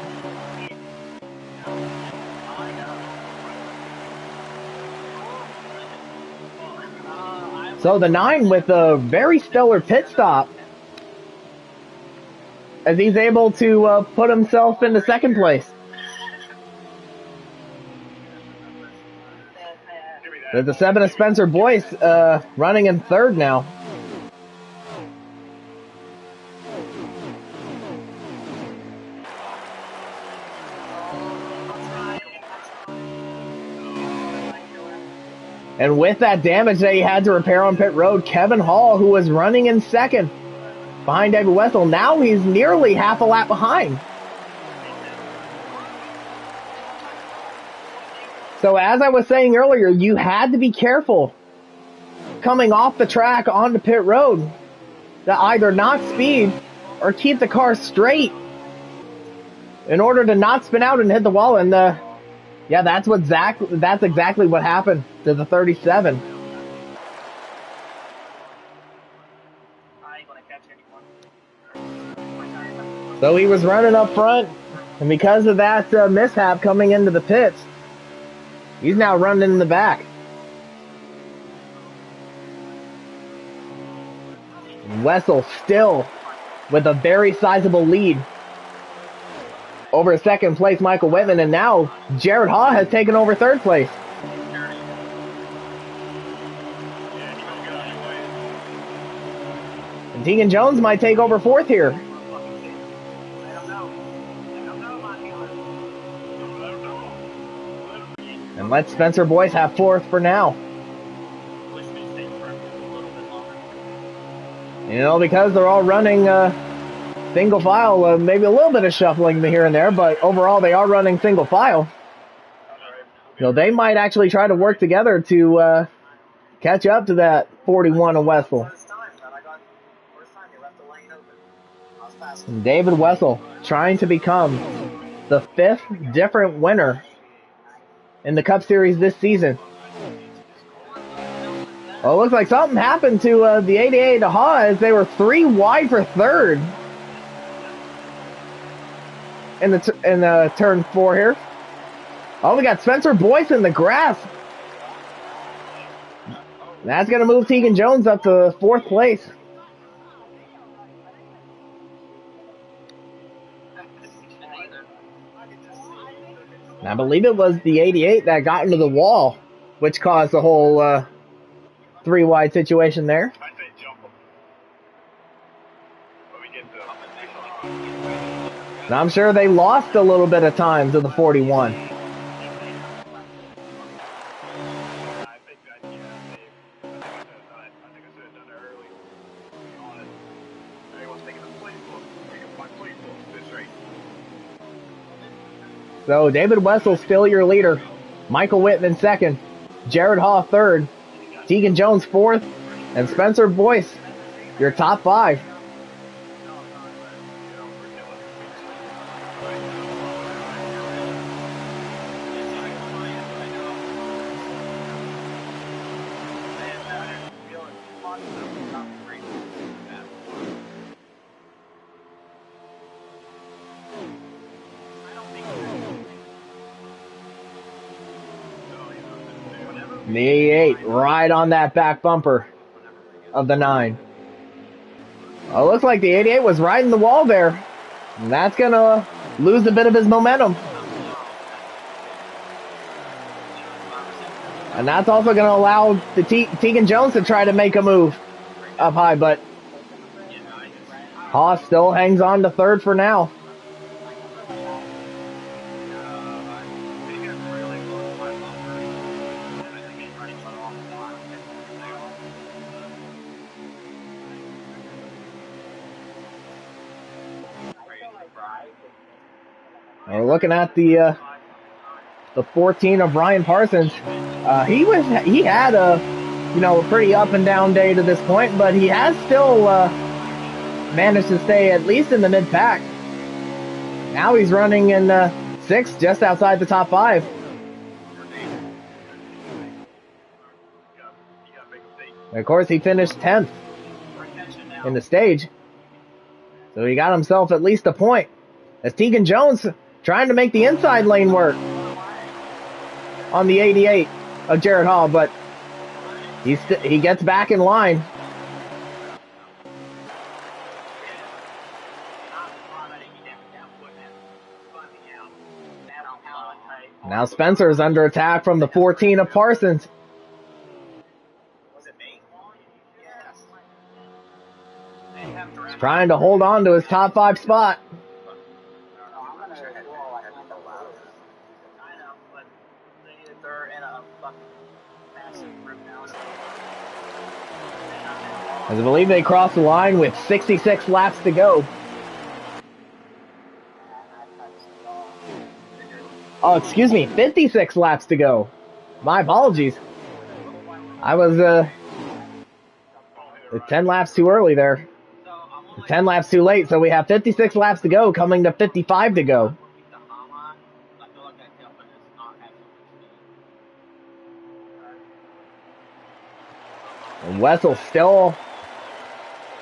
So the 9 with a very stellar pit stop as he's able to put himself into second place. There's the 7 of Spencer Boyce running in third now. And with that damage that he had to repair on pit road, Kevin Hall, who was running in second behind David Wessel, now he's nearly half a lap behind. So as I was saying earlier, you had to be careful coming off the track onto pit road to either not speed or keep the car straight in order to not spin out and hit the wall. And yeah, that's exactly what happened to the 37. So he was running up front, and because of that mishap coming into the pits, he's now running in the back. Wessel still with a very sizable lead over second place Michael Whitman, and now Jared Haw has taken over third place. And Tegan Jones might take over fourth here. And let Spencer Boyce have fourth for now. You know, because they're all running single file, maybe a little bit of shuffling here and there, but overall they are running single file. So they might actually try to work together to catch up to that 41 of Wessel. And David Wessel trying to become the 5th different winner in the Cup Series this season. Well, it looks like something happened to the 88 Haw as they were 3 wide for third in the turn 4 here. Oh, we got Spencer Boyce in the grass. That's going to move Tegan Jones up to fourth place. And I believe it was the 88 that got into the wall, which caused the whole 3 wide situation there. And I'm sure they lost a little bit of time to the 41. So David Wessel still your leader. Michael Whitman second. Jared Haw third. Tegan Jones fourth. And Spencer Boyce, your top 5. The 88 right on that back bumper of the 9. Well, it looks like the 88 was riding the wall there. And that's going to lose a bit of his momentum. And that's also going to allow the Tegan Jones to try to make a move up high. But Haw still hangs on to third for now. We're looking at the 14 of Ryan Parsons. He had a pretty up and down day to this point, but he has still managed to stay at least in the mid pack. Now he's running in 6th, just outside the top 5. And of course, he finished 10th in the stage. So he got himself at least a point. As Tegan Jones trying to make the inside lane work on the 88 of Jared Hall, but he gets back in line. Now Spencer is under attack from the 14 of Parsons. He's trying to hold on to his top 5 spot. As I believe they crossed the line with 66 laps to go. Oh, excuse me, 56 laps to go. My apologies. I was 10 laps too early there. 10 laps too late, so we have 56 laps to go, coming to 55 to go. And Wessel still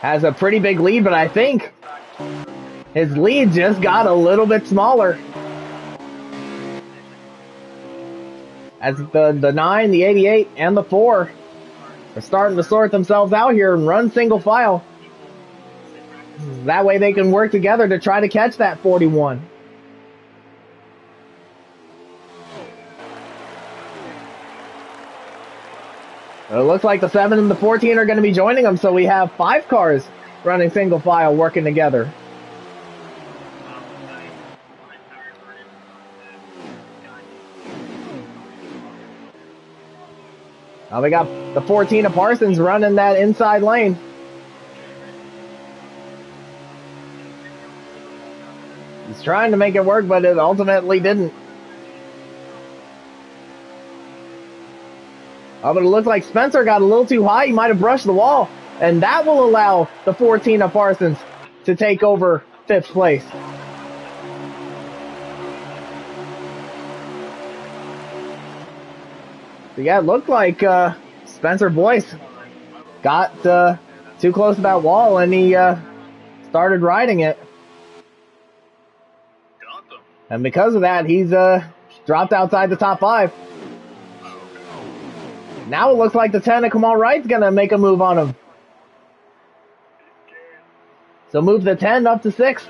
has a pretty big lead, but I think his lead just got a little bit smaller. As the 9, the 88, and the 4 are starting to sort themselves out here and run single file. That way they can work together to try to catch that 41. It looks like the 7 and the 14 are going to be joining them, so we have 5 cars running single file working together. Now we got the 14 of Parsons running that inside lane. He's trying to make it work, but it ultimately didn't. Oh, but it looks like Spencer got a little too high. He might have brushed the wall. And that will allow the 14 of Parsons to take over 5th place. So yeah, it looked like Spencer Boyce got too close to that wall and he started riding it. And because of that, he's dropped outside the top 5. Now it looks like the 10 of Kamal Wright's going to make a move on him. So move the 10 up to 6.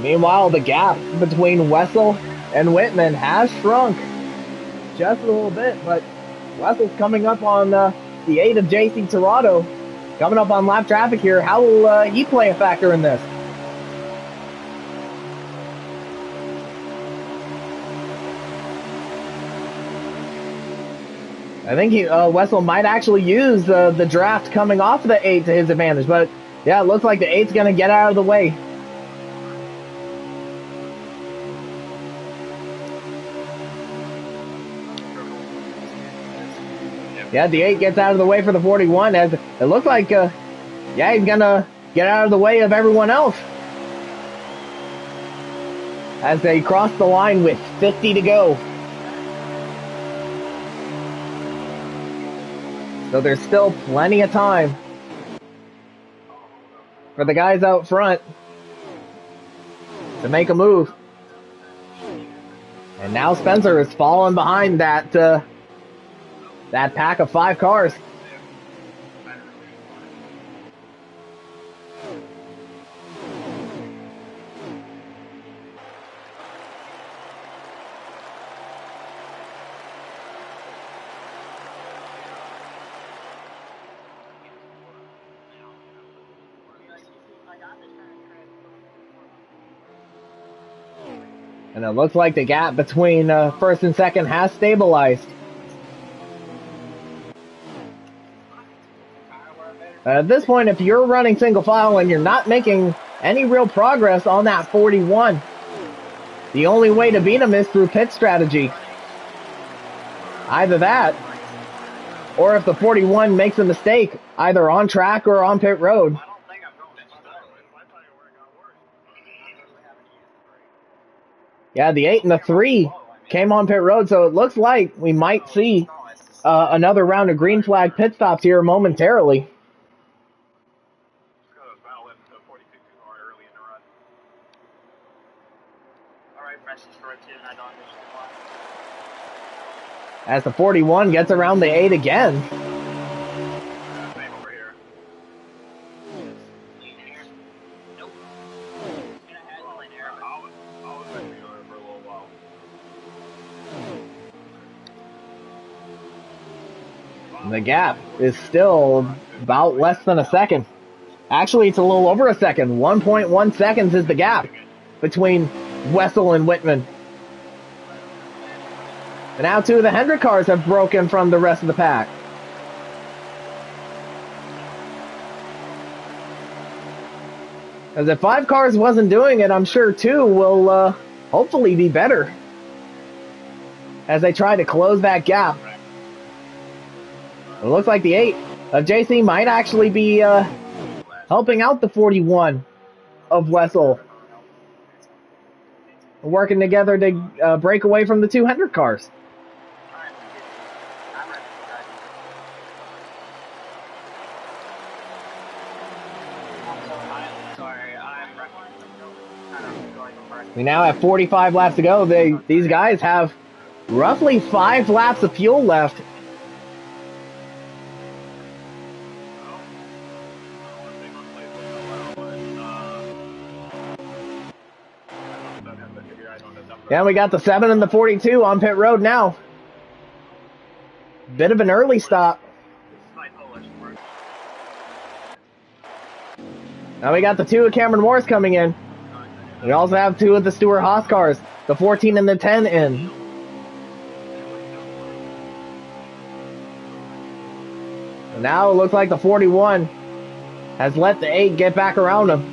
Meanwhile, the gap between Wessel and Whitman has shrunk just a little bit, but Wessel's coming up on the 8 of JC Torado. Coming up on lap traffic here. How will he play a factor in this? I think Wessel might actually use the draft coming off the 8 to his advantage, but yeah, it looks like the 8's going to get out of the way. Yeah, the 8 gets out of the way for the 41 as it looks like, yeah, he's going to get out of the way of everyone else. As they cross the line with 50 to go. So there's still plenty of time for the guys out front to make a move. And now Spencer is falling behind that pack of 5 cars. And it looks like the gap between first and second has stabilized. At this point, if you're running single file and you're not making any real progress on that 41, the only way to beat them is through pit strategy. Either that, or if the 41 makes a mistake, either on track or on pit road. Yeah, the 8 and the 3 came on pit road, so it looks like we might see another round of green flag pit stops here momentarily. As the 41 gets around the 8 again. The gap is still about less than a second. Actually, it's a little over a second. 1.1 seconds is the gap between Wessel and Whitman. And now 2 of the Hendrick cars have broken from the rest of the pack. As if 5 cars wasn't doing it, I'm sure 2 will hopefully be better as they try to close that gap. It looks like the 8 of JC might actually be helping out the 41 of Wessel, working together to break away from the 2 Hendrick cars. We now have 45 laps to go. These guys have roughly 5 laps of fuel left. Yeah, we got the 7 and the 42 on pit road now. Bit of an early stop. Now we got the 2 of Cameron Morris coming in. We also have 2 of the Stuart Haas cars, the 14 and the 10 in. And now it looks like the 41 has let the 8 get back around him.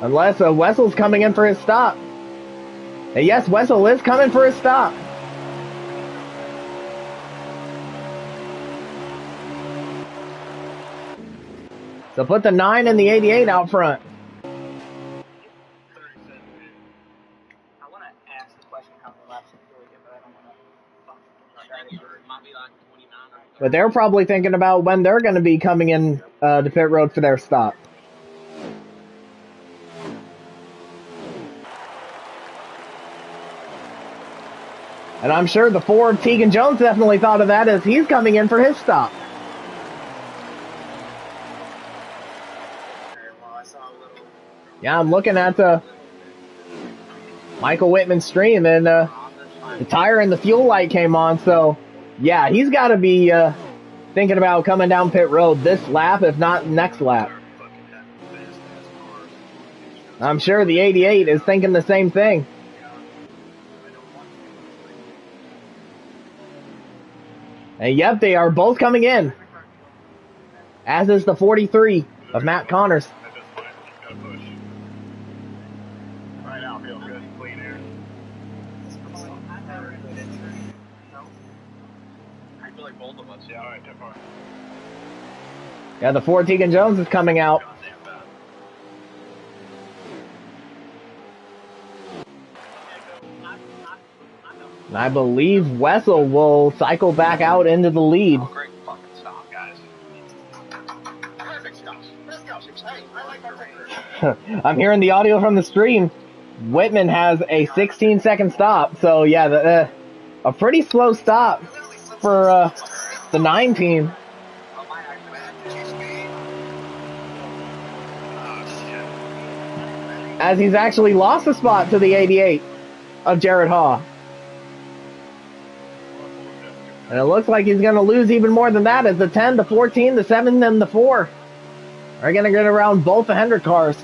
Unless Wessel's coming in for his stop. And yes, Wessel is coming for his stop. So put the 9 and the 88 out front. I want to ask the question how many laps it really get, but I don't want to. It might be like 29 or 30. But they're probably thinking about when they're going to be coming in to pit road for their stop. And I'm sure the 4 of Tegan Jones definitely thought of that as he's coming in for his stop. Yeah, I'm looking at Michael Whitman's stream, and the tire and the fuel light came on, so yeah, he's got to be thinking about coming down pit road this lap, if not next lap. I'm sure the 88 is thinking the same thing. And yep, they are both coming in, as is the 43 of Matt Connors. Yeah, the 4 Tegan Jones is coming out. And I believe Wessel will cycle back out into the lead. Oh, great fucking stop, guys. Perfect stop. Hey, I like our I'm hearing the audio from the stream. Whitman has a 16-second stop. So, yeah, a pretty slow stop for the 9 team. As he's actually lost a spot to the 88 of Jared Haw. And it looks like he's going to lose even more than that, as the 10, the 14, the 7, and the 4 are going to get around both the Hendrick cars.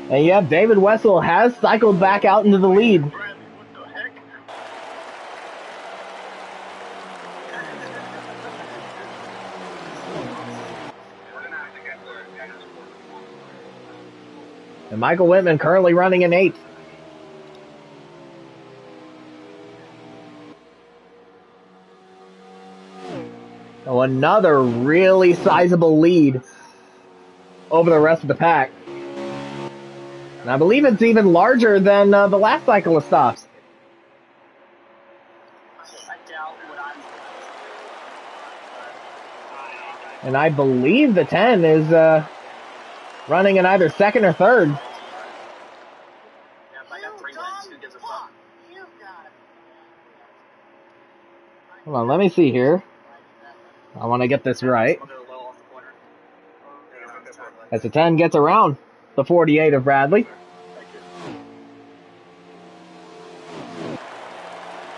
And yep, David Wessel has cycled back out into the lead. And Michael Whitman currently running in 8th. So another really sizable lead over the rest of the pack. And I believe it's even larger than the last cycle of stops. And I believe the 10 is running in either 2nd or 3rd. Hold on, let me see here. I want to get this right. As the 10 gets around the 48 of Bradley.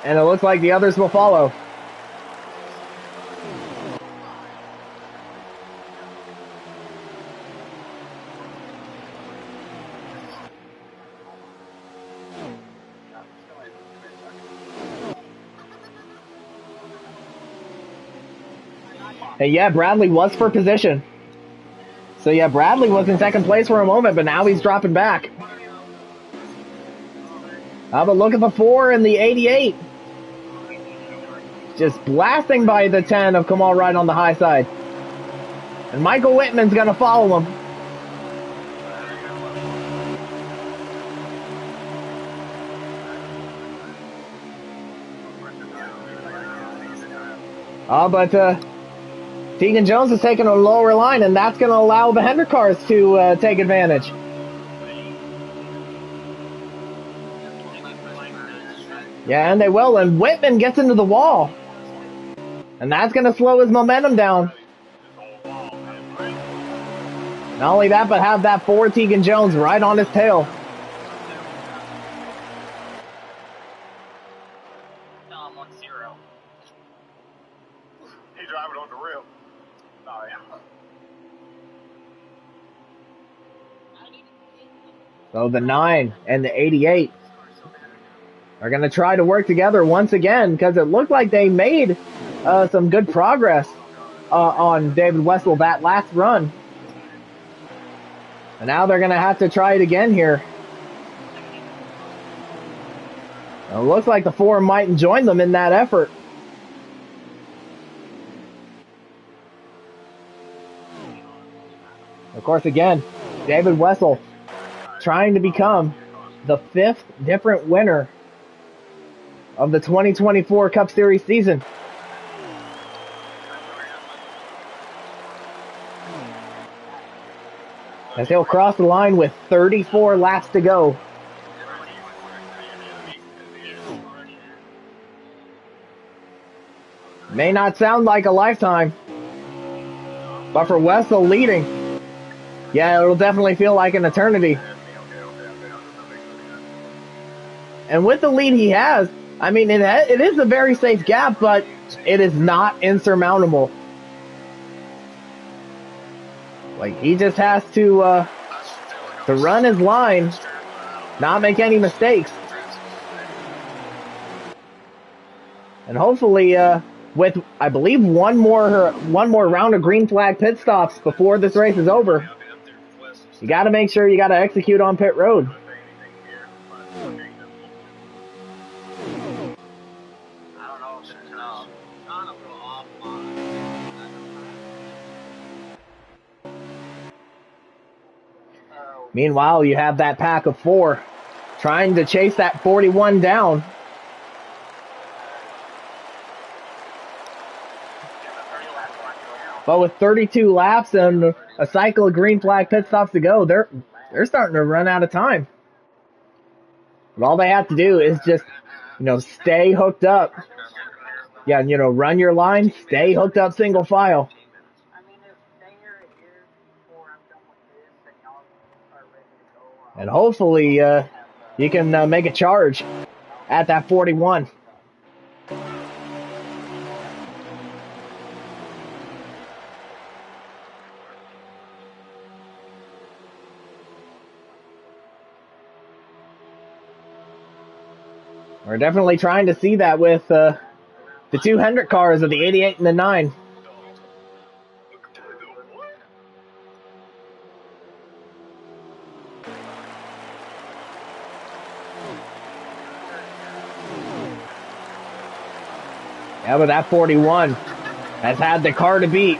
And it looks like the others will follow. And yeah, Bradley was for position. So yeah, Bradley was in 2nd place for a moment, but now he's dropping back. Have a look at the 4 and the 88. Just blasting by the 10 of Kamal Wright on the high side. And Michael Whitman's going to follow him. But Tegan Jones is taking a lower line, and that's going to allow the Hendrick cars to take advantage. Yeah, and they will, and Whitman gets into the wall. And that's going to slow his momentum down. Not only that, but have that 4 Tegan Jones right on his tail. He's driving on the rail. Sorry. So the 9 and the 88 are going to try to work together once again, because it looked like they made some good progress on David Wessel that last run. And now they're going to have to try it again here. It looks like the 4 might join them in that effort. Of course, again, David Wessel trying to become the 5th different winner of the 2024 Cup Series season. As he'll cross the line with 34 laps to go. May not sound like a lifetime, but for Wessel leading, yeah, it'll definitely feel like an eternity. And with the lead he has, I mean, it is a very safe gap, but it is not insurmountable. Like, he just has to run his line, not make any mistakes. And hopefully, with, I believe, one more round of green flag pit stops before this race is over, you got to make sure you got to execute on pit road. Meanwhile, you have that pack of 4 trying to chase that 41 down. But with 32 laps and a cycle of green flag pit stops to go, they're starting to run out of time. But all they have to do is just, stay hooked up. Yeah, run your line, stay hooked up single file. And hopefully, you can make a charge at that 41. We're definitely trying to see that with the 2 Hendrick cars of the 88 and the 9. Yeah, but that 41 has had the car to beat.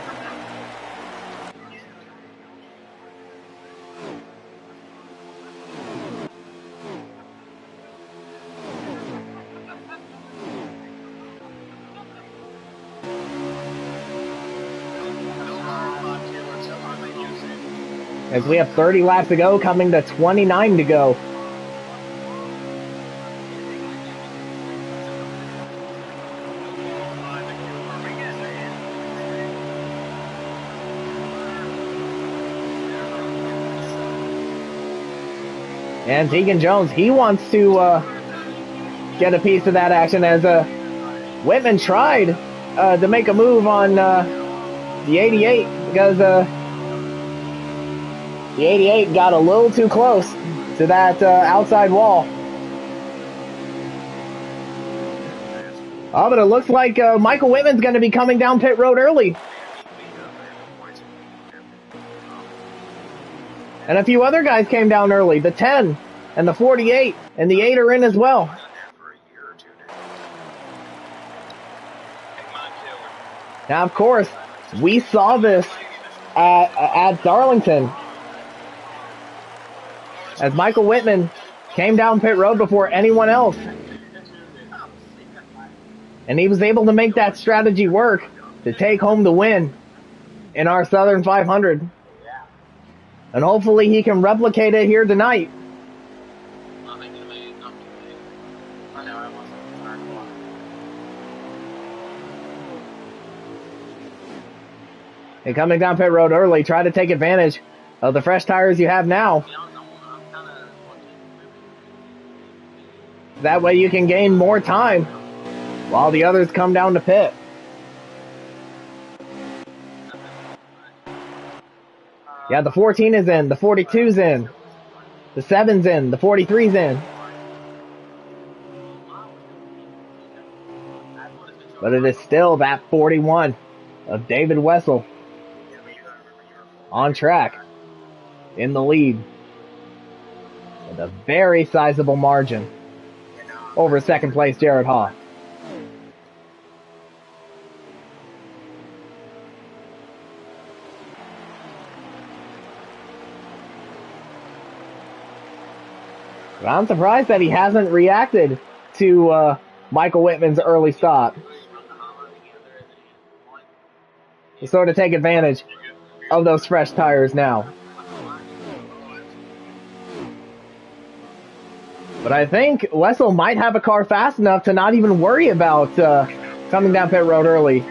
As we have 30 laps to go, coming to 29 to go. And Deacon Jones, he wants to get a piece of that action as Whitman tried to make a move on the 88 because the 88 got a little too close to that outside wall. Oh, but it looks like Michael Whitman's going to be coming down pit road early. And a few other guys came down early. The 10 and the 48 and the 8 are in as well. Now, of course, we saw this at Darlington as Michael Whitman came down pit road before anyone else. And he was able to make that strategy work to take home the win in our Southern 500. And hopefully he can replicate it here tonight. And coming down pit road early, try to take advantage of the fresh tires you have now. That way you can gain more time while the others come down to pit. Yeah, the 14 is in, the 42's in, the 7's in, the 43's in. But it is still that 41 of David Wessel on track in the lead with a very sizable margin over second place Jared Haw. But I'm surprised that he hasn't reacted to Michael Whitman's early stop. To sort of take advantage of those fresh tires now. But I think Wessel might have a car fast enough to not even worry about coming down pit road early.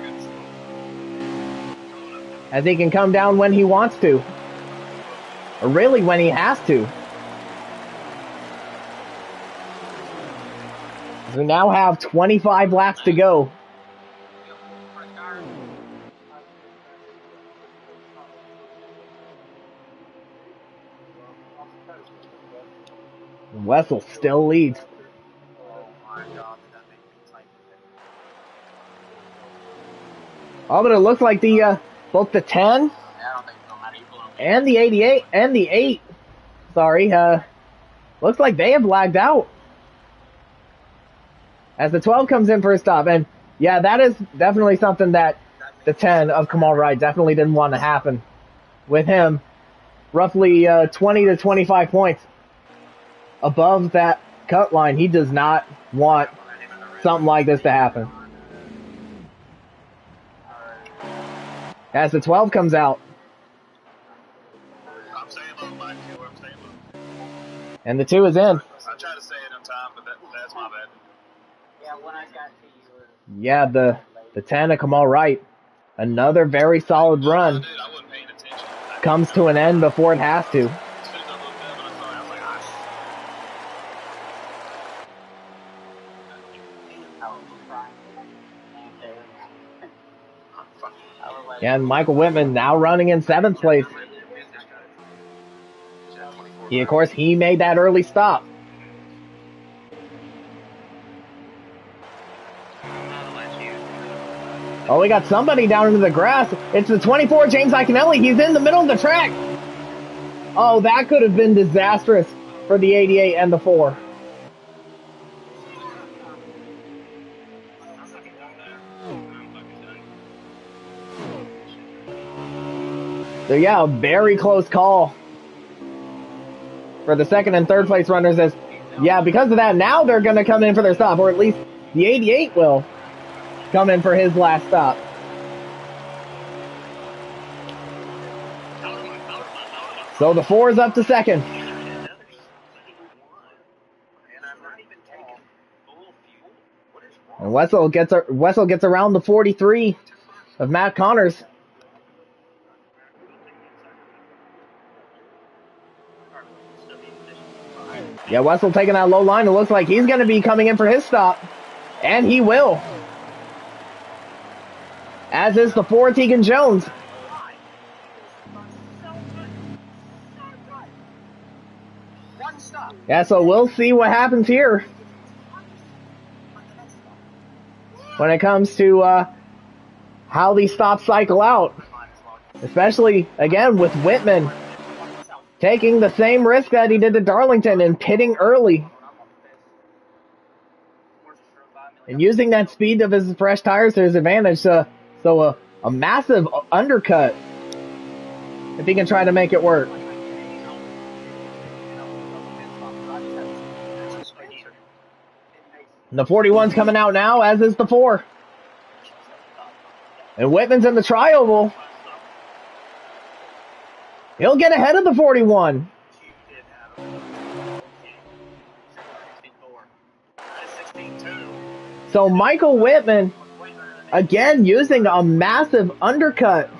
As he can come down when he wants to. Or really when he has to. We now have 25 laps to go. Wessel still leads. Oh, but it looks like the both the 10 and the 88 and the 8, sorry, looks like they have lagged out. As the 12 comes in for a stop. And yeah, that is definitely something that the 10 of Kamal Wright definitely didn't want to happen with him. Roughly 20 to 25 points above that cut line. He does not want something like this to happen. As the 12 comes out. And the 2 is in. I tried to say it on time, but that's my bad. Yeah, when I got to you. Yeah, the 10 of Kamal Wright. Another very solid run. Comes to an end before it has to. And Michael Whitman now running in 7th place. Of course, he made that early stop. Oh, we got somebody down into the grass. It's the 24, James Iaconelli. He's in the middle of the track. Oh, that could have been disastrous for the 88 and the 4. So yeah, a very close call for the second and third place runners. As yeah, because of that, now they're going to come in for their stop, or at least the 88 will come in for his last stop. So the 4 is up to second. And Wessel gets around the 43 of Matt Connors. Yeah, Wessel taking that low line. It looks like he's going to be coming in for his stop. And he will. As is the 4, Tegan Jones. Yeah, so we'll see what happens here when it comes to how these stops cycle out. Especially, again, with Whitman taking the same risk that he did to Darlington and pitting early. And using that speed of his fresh tires to his advantage. So a massive undercut if he can try to make it work. And the 41's coming out now, as is the 4. And Whitman's in the tri-oval. He'll get ahead of the 41. So Michael Whitman, again, using a massive undercut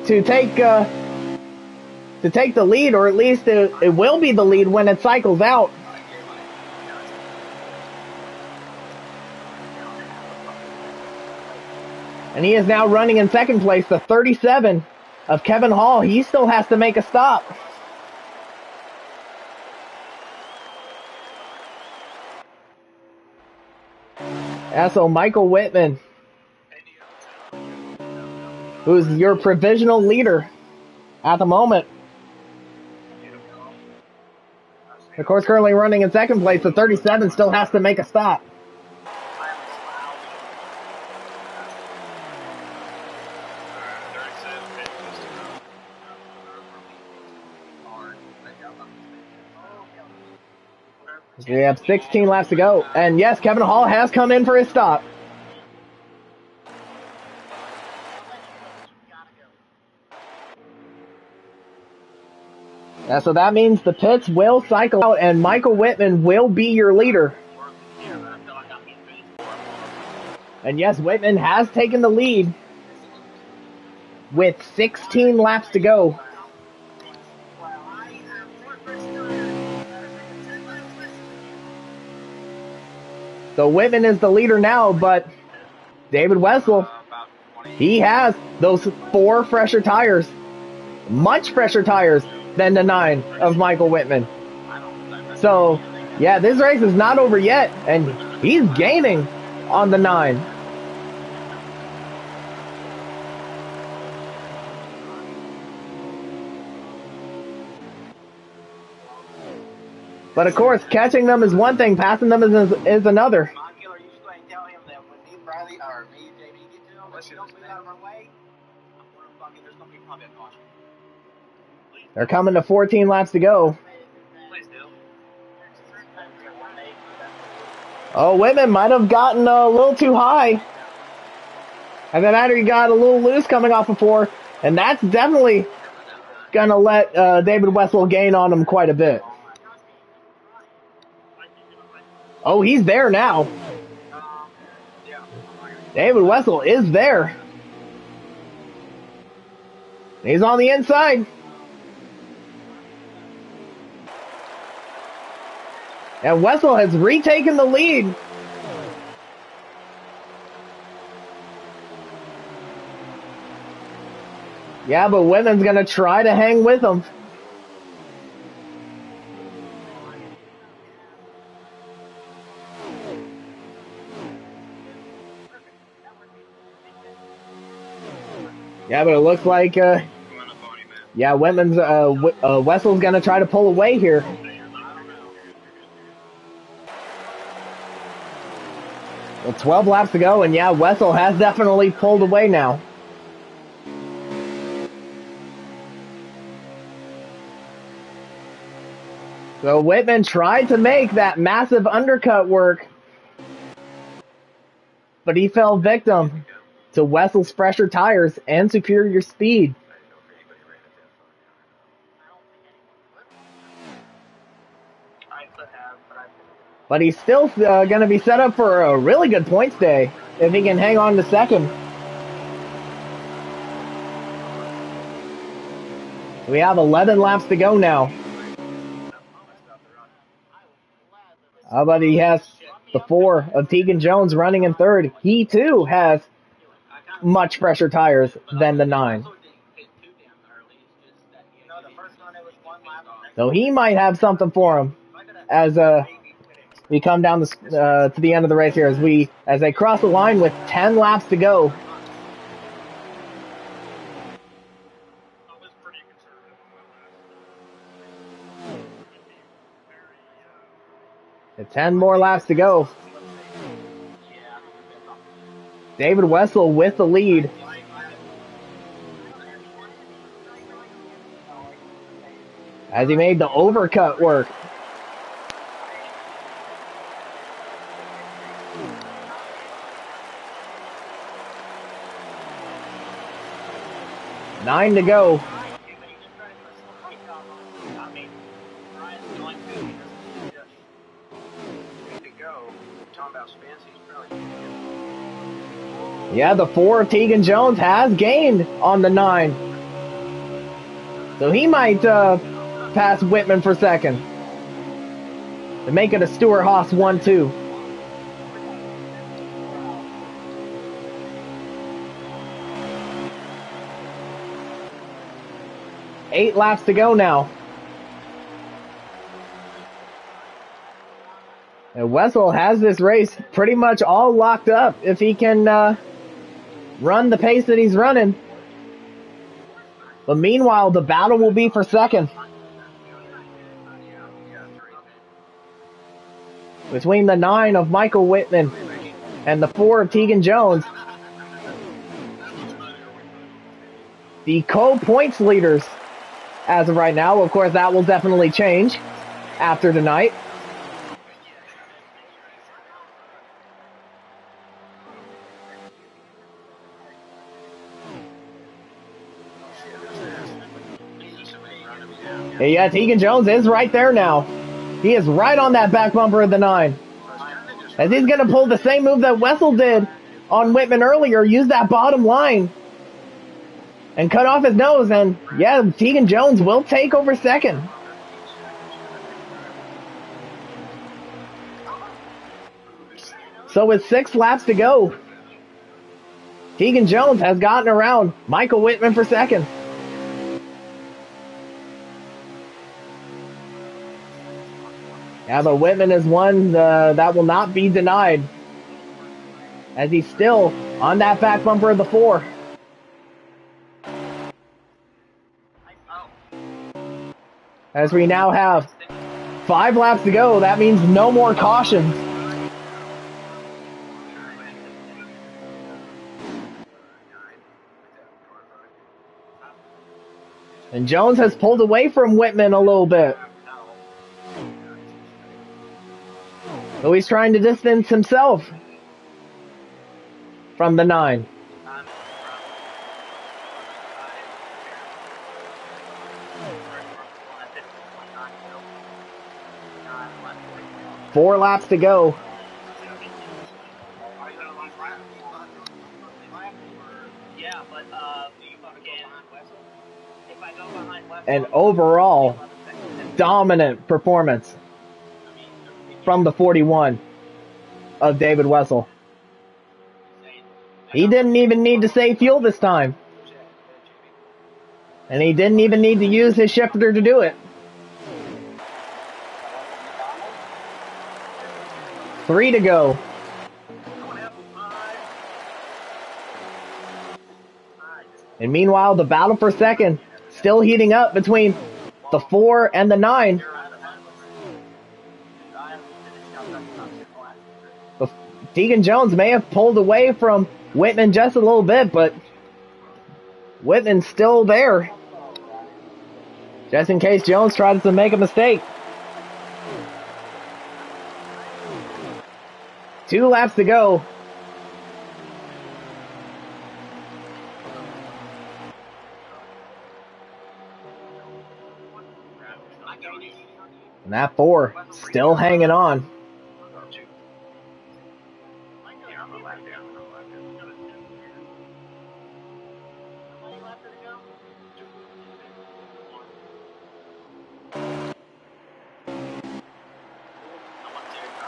to take the lead, or at least it will be the lead when it cycles out. And he is now running in second place, the 37 of Kevin Hall. He still has to make a stop. Yeah, so Michael Whitman, who's your provisional leader at the moment. Of course, currently running in second place, the 37 still has to make a stop. We have 16 laps to go. And yes, Kevin Hall has come in for his stop. Yeah, so that means the pits will cycle out and Michael Whitman will be your leader. And yes, Whitman has taken the lead with 16 laps to go. So Whitman is the leader now, but David Wessel, he has those 4 fresher tires, much fresher tires than the 9 of Michael Whitman. So, yeah, this race is not over yet, and he's gaining on the 9. But of course, catching them is one thing, passing them is another. They're coming to 14 laps to go. Oh, Whitman might have gotten a little too high. And then after he got a little loose coming off of 4. And that's definitely going to let David Wessel gain on him quite a bit. Oh, he's there now. David Wessel is there. He's on the inside. And Wessel has retaken the lead. Yeah, but Whitman's going to try to hang with him. Yeah, but it looks like, yeah, Whitman's, Wessel's going to try to pull away here. Well, 12 laps to go, and yeah, Wessel has definitely pulled away now. So Whitman tried to make that massive undercut work, but he fell victim to Wessel's fresher tires and superior speed. But he's still going to be set up for a really good points day if he can hang on to second. We have 11 laps to go now. But he has the 4 of Tegan Jones running in third. He too has much fresher tires than the 9. So he might have something for him as we come down to the end of the race here as they cross the line with 10 laps to go. And 10 more laps to go. David Wessel with the lead. As he made the overcut work. Nine to go. Yeah, the 4 of Tegan Jones has gained on the 9. So he might pass Whitman for second. To make it a Stewart-Haas 1-2. Eight laps to go now. And Wessel has this race pretty much all locked up if he can run the pace that he's running. But meanwhile, the battle will be for second. Between the 9 of Michael Whitman and the 4 of Tegan Jones. The co-points leaders as of right now. Of course, that will definitely change after tonight. Yeah, Tegan Jones is right there now. He is right on that back bumper of the 9. As he's going to pull the same move that Wessel did on Whitman earlier, use that bottom line and cut off his nose. And yeah, Tegan Jones will take over second. So with 6 laps to go, Tegan Jones has gotten around Michael Whitman for second. Yeah, but Whitman is one that will not be denied, as he's still on that back bumper of the 4. As we now have 5 laps to go, that means no more cautions. And Jones has pulled away from Whitman a little bit. So he's trying to distance himself from the 9. Four laps to go. An overall dominant performance from the 41 of David Wessel. He didn't even need to save fuel this time. And he didn't even need to use his shifter to do it. 3 to go. And meanwhile, the battle for second still heating up between the 4 and the 9. Tegan Jones may have pulled away from Whitman just a little bit, but Whitman's still there, just in case Jones tries to make a mistake. 2 laps to go. And that 4 still hanging on.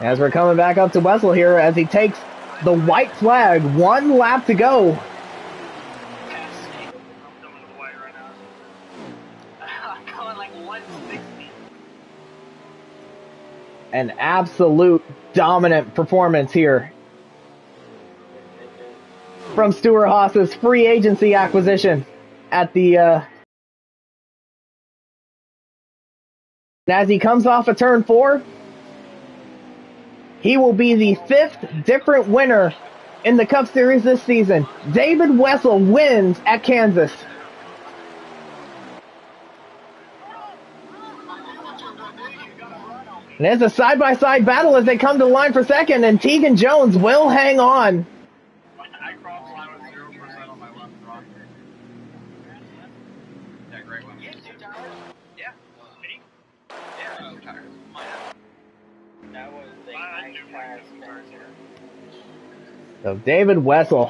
As we're coming back up to Wessel here, as he takes the white flag, 1 lap to go. An absolute dominant performance here from Stewart Haas's free agency acquisition at the as he comes off of turn 4, he will be the 5th different winner in the Cup Series this season. David Wessel wins at Kansas. And it's a side-by-side battle as they come to the line for second, and Tegan Jones will hang on. So David Wessel,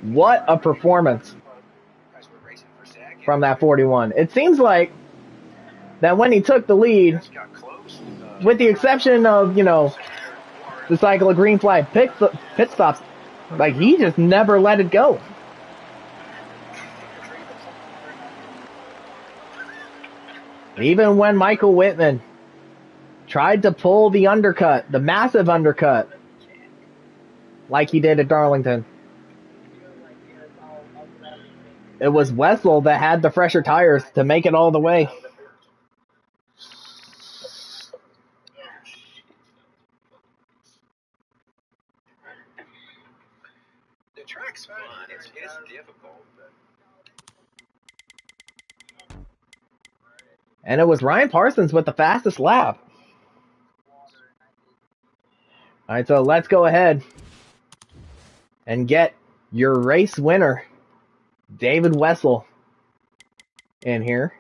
what a performance from that 41. It seems like that when he took the lead, with the exception of, the cycle of green flag pit stops, like he just never let it go. Even when Michael Whitman tried to pull the undercut, the massive undercut, like he did at Darlington, it was Wessel that had the fresher tires to make it all the way. The track's fun. It's difficult. And it was Ryan Parsons with the fastest lap. All right, so let's go ahead and get your race winner, David Wessel, in here.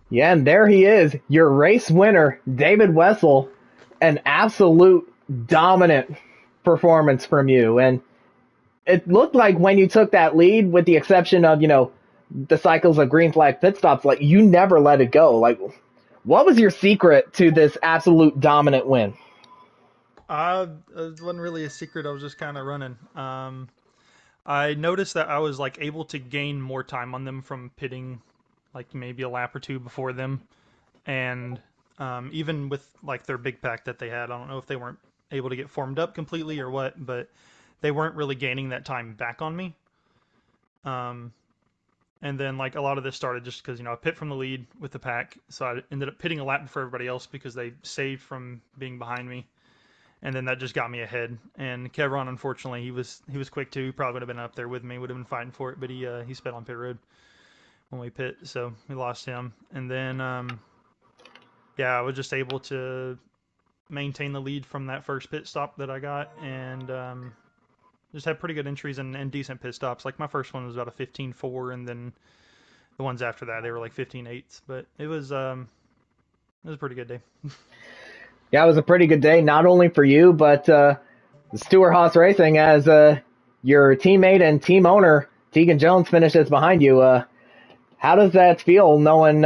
Yeah, and there he is, your race winner, David Wessel. An absolute dominant performance from you. And it looked like when you took that lead, with the exception of, the cycles of green flag pit stops, like you never let it go. Like, what was your secret to this absolute dominant win? It wasn't really a secret. I was just kind of running. I noticed that I was like able to gain more time on them from pitting, like maybe a lap or 2 before them, and even with like their big pack that they had, I don't know if they weren't able to get formed up completely or what, but they weren't really gaining that time back on me. And then like a lot of this started just because I pit from the lead with the pack, so I ended up pitting a lap before everybody else because they saved from being behind me. And then that just got me ahead. And Kevron, unfortunately, he was quick too. He probably would have been up there with me, would have been fighting for it, but he sped on pit road when we pit, so we lost him. And then I was just able to maintain the lead from that first pit stop that I got, and just had pretty good entries and decent pit stops. Like my first one was about a 15.4, and then the ones after that they were like 15.8s. But it was a pretty good day. Yeah, it was a pretty good day, not only for you, but Stewart Haas Racing, as your teammate and team owner, Tegan Jones, finishes behind you. How does that feel, knowing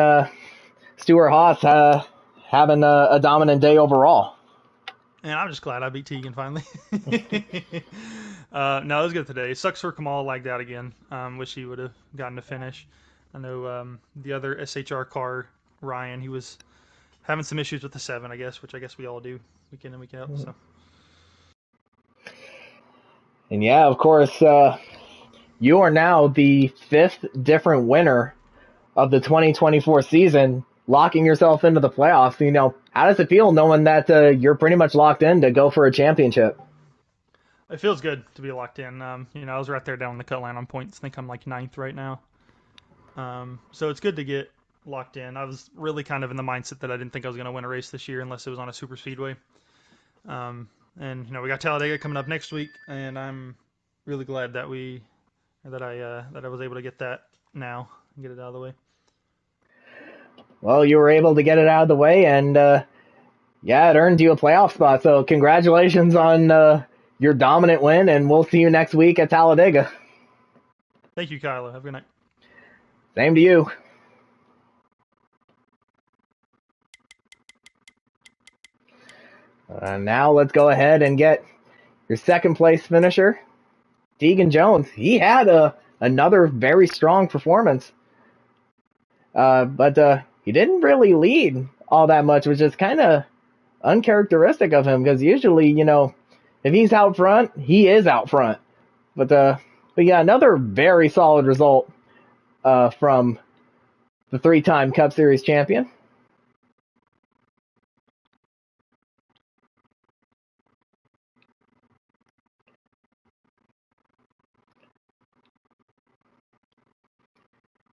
Stewart Haas having a dominant day overall? And I'm just glad I beat Tegan finally. No, it was good today. It sucks for Kamal, lagged out again. Wish he would have gotten to finish. I know the other SHR car, Ryan, he was having some issues with the 7, I guess, which I guess we all do week in and week out. So. And yeah, of course, you are now the 5th different winner of the 2024 season, locking yourself into the playoffs. How does it feel knowing that you're pretty much locked in to go for a championship? It feels good to be locked in. I was right there down the cut line on points. I think I'm like ninth right now. So it's good to get locked in. I was really kind of in the mindset that I didn't think I was going to win a race this year unless it was on a super speedway. And we got Talladega coming up next week, and I'm really glad that I was able to get that now and get it out of the way. Well, you were able to get it out of the way, and yeah, it earned you a playoff spot. So congratulations on your dominant win, and we'll see you next week at Talladega. Thank you, Kylo. Have a good night. Same to you. Now let's go ahead and get your second place finisher, Tegan Jones. He had another very strong performance, but he didn't really lead all that much, which is kind of uncharacteristic of him because usually, if he's out front, he is out front. But yeah, another very solid result from the three-time Cup Series champion.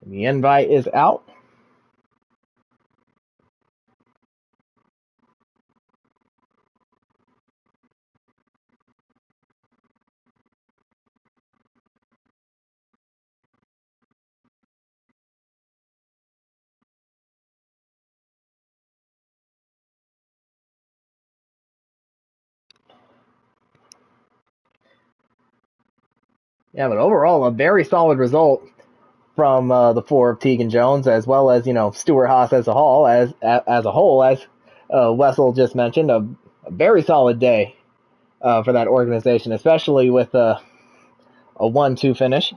The invite is out. Yeah, but overall, a very solid result from the four of Tegan Jones, as well as Stuart Haas as a whole. As Wessel just mentioned, a very solid day for that organization, especially with a 1-2 finish.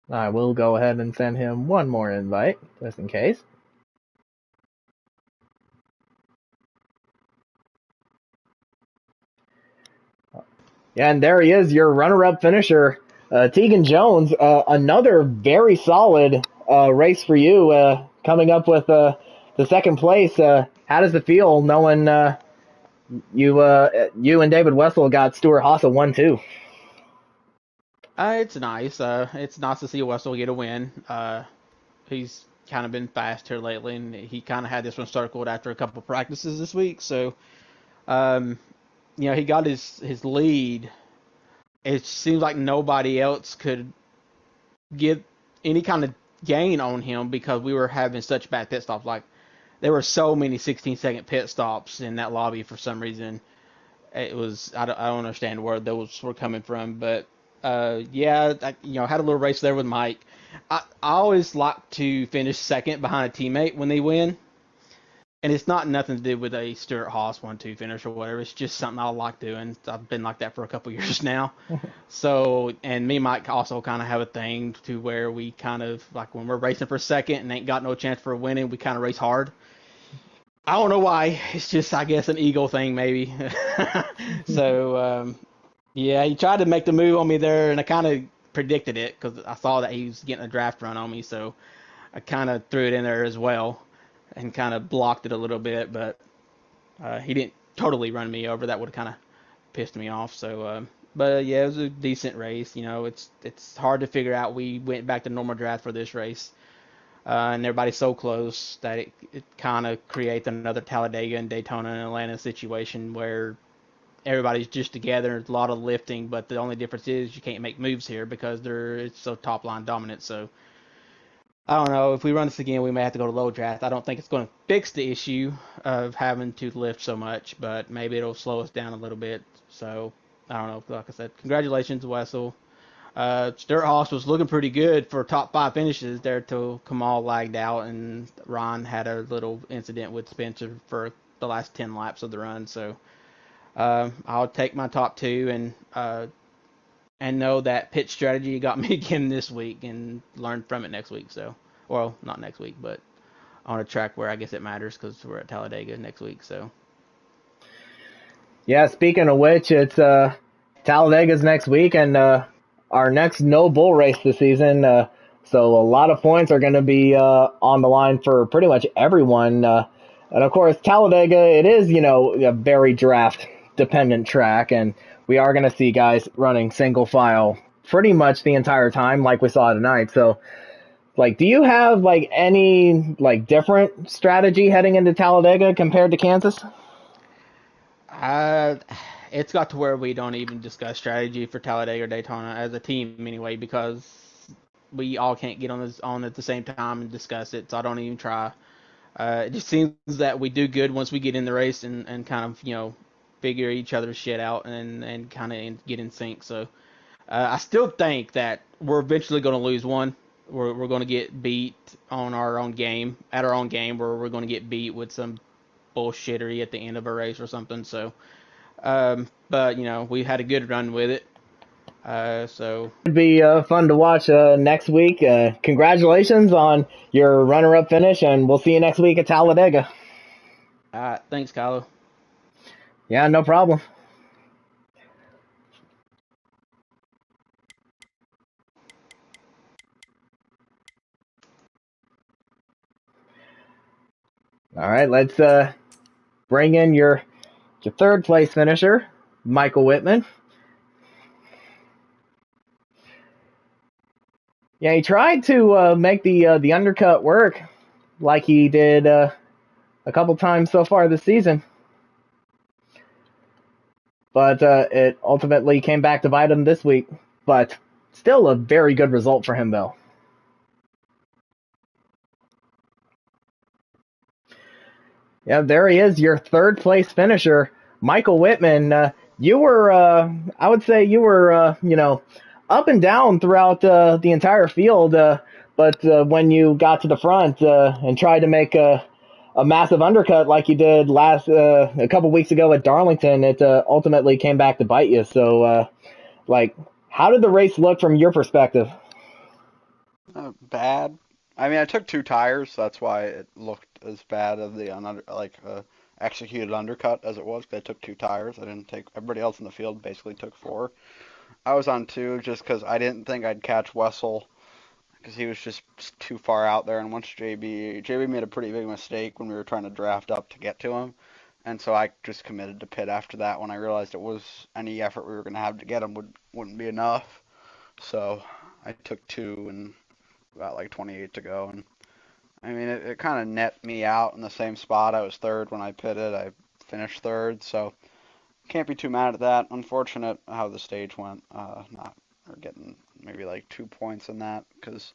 I will go ahead and send him one more invite, just in case. Yeah, and there he is, your runner-up finisher, Tegan Jones. Another very solid race for you, coming up with the second place. How does it feel knowing you and David Wessel got Stuart Haas a 1-2? It's nice. It's nice to see Wessel get a win. He's kind of been fast here lately, and he kind of had this one circled after a couple practices this week. So, um, he got his lead. It seems like nobody else could get any kind of gain on him because we were having such bad pit stops. Like there were so many 16-second pit stops in that lobby for some reason. It was I don't understand where those were coming from, but yeah, had a little race there with Mike. I always like to finish second behind a teammate when they win, and it's not nothing to do with a Stuart Haas 1-2 finish or whatever. It's just something I like doing. I've been like that for a couple years now. So, and me and Mike also kind of have a thing to where we kind of like when we're racing for second and ain't got no chance for winning, we kind of race hard. I don't know why. It's just, I guess, an ego thing, maybe. So, yeah, he tried to make the move on me there, and I kind of predicted it because I saw that he was getting a draft run on me. So I kind of threw it in there as well and kind of blocked it a little bit. But he didn't totally run me over. That would have kind of pissed me off. So, but yeah, it was a decent race. It's hard to figure out. We went back to normal draft for this race. And everybody's so close that it kind of creates another Talladega and Daytona and Atlanta situation where everybody's just together. There's a lot of lifting, but the only difference is you can't make moves here because it's so top line dominant. So I don't know. If we run this again, we may have to go to low draft. I don't think it's going to fix the issue of having to lift so much, but maybe it'll slow us down a little bit. So I don't know. Like I said, congratulations, Wessel. Stuart Haas was looking pretty good for top 5 finishes there till Kamal lagged out, and Ron had a little incident with Spencer for the last 10 laps of the run. So I'll take my top 2 and know that pit strategy got me again this week and learn from it next week. So, well, not next week, but on a track where I guess it matters because we're at Talladega next week. So Yeah, speaking of which, it's Talladega's next week, and our next no bull race this season. So a lot of points are going to be on the line for pretty much everyone. And of course, Talladega, it is, a very draft dependent track, and we are going to see guys running single file pretty much the entire time, like we saw tonight. So, like, do you have like any like different strategy heading into Talladega compared to Kansas? I, it's got to where we don't even discuss strategy for Talladega or Daytona as a team anyway because we all can't get on at the same time and discuss it. So I don't even try. It just seems that we do good once we get in the race and kind of figure each other's shit out and kind of get in sync. So I still think that we're eventually going to lose one. We're going to get beat on our own game at our own game, where we're going to get beat with some bullshittery at the end of a race or something. So, but we had a good run with it. So It'd be fun to watch next week. Congratulations on your runner-up finish, and we'll see you next week at Talladega. thanks, Kylo. Yeah, no problem. All right, let's bring in your third place finisher, Michael Whitman. Yeah, he tried to make the undercut work like he did a couple times so far this season, but it ultimately came back to bite him this week. But still a very good result for him, though. Yeah, there he is, your third place finisher, Michael Whitman. You were, I would say, you were, up and down throughout the entire field. But when you got to the front and tried to make a massive undercut like you did a couple weeks ago at Darlington, it ultimately came back to bite you. So, like, how did the race look from your perspective? Bad. I mean, I took two tires, so that's why it looked as bad of the executed undercut as it was. 'Cause I took two tires. I didn't take. Everybody else in the field basically took four. I was on two just because I didn't think I'd catch Wessel because he was just too far out there. And once JB made a pretty big mistake when we were trying to draft up to get to him, and so I just committed to pit after that when I realized it was any effort we were going to have to get him wouldn't be enough. So I took two and about like 28 to go, and I mean it kind of net me out in the same spot. I was third when I pitted. I finished third, so can't be too mad at that. Unfortunate how the stage went. Not or getting maybe like 2 points in that because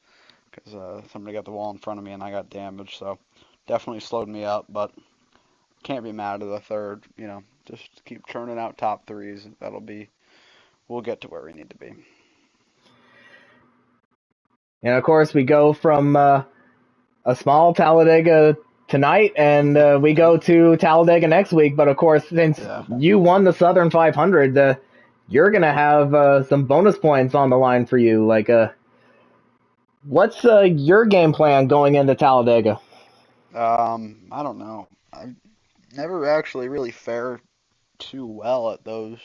somebody got the wall in front of me and I got damaged, so definitely slowed me up. But can't be mad at the third. Just keep churning out top threes. We'll get to where we need to be. And of course, we go from a small Talladega tonight, and we go to Talladega next week. But of course, since Yeah. you won the Southern 500, you're gonna have some bonus points on the line for you. Like, what's your game plan going into Talladega? I don't know. I never actually really fared too well at those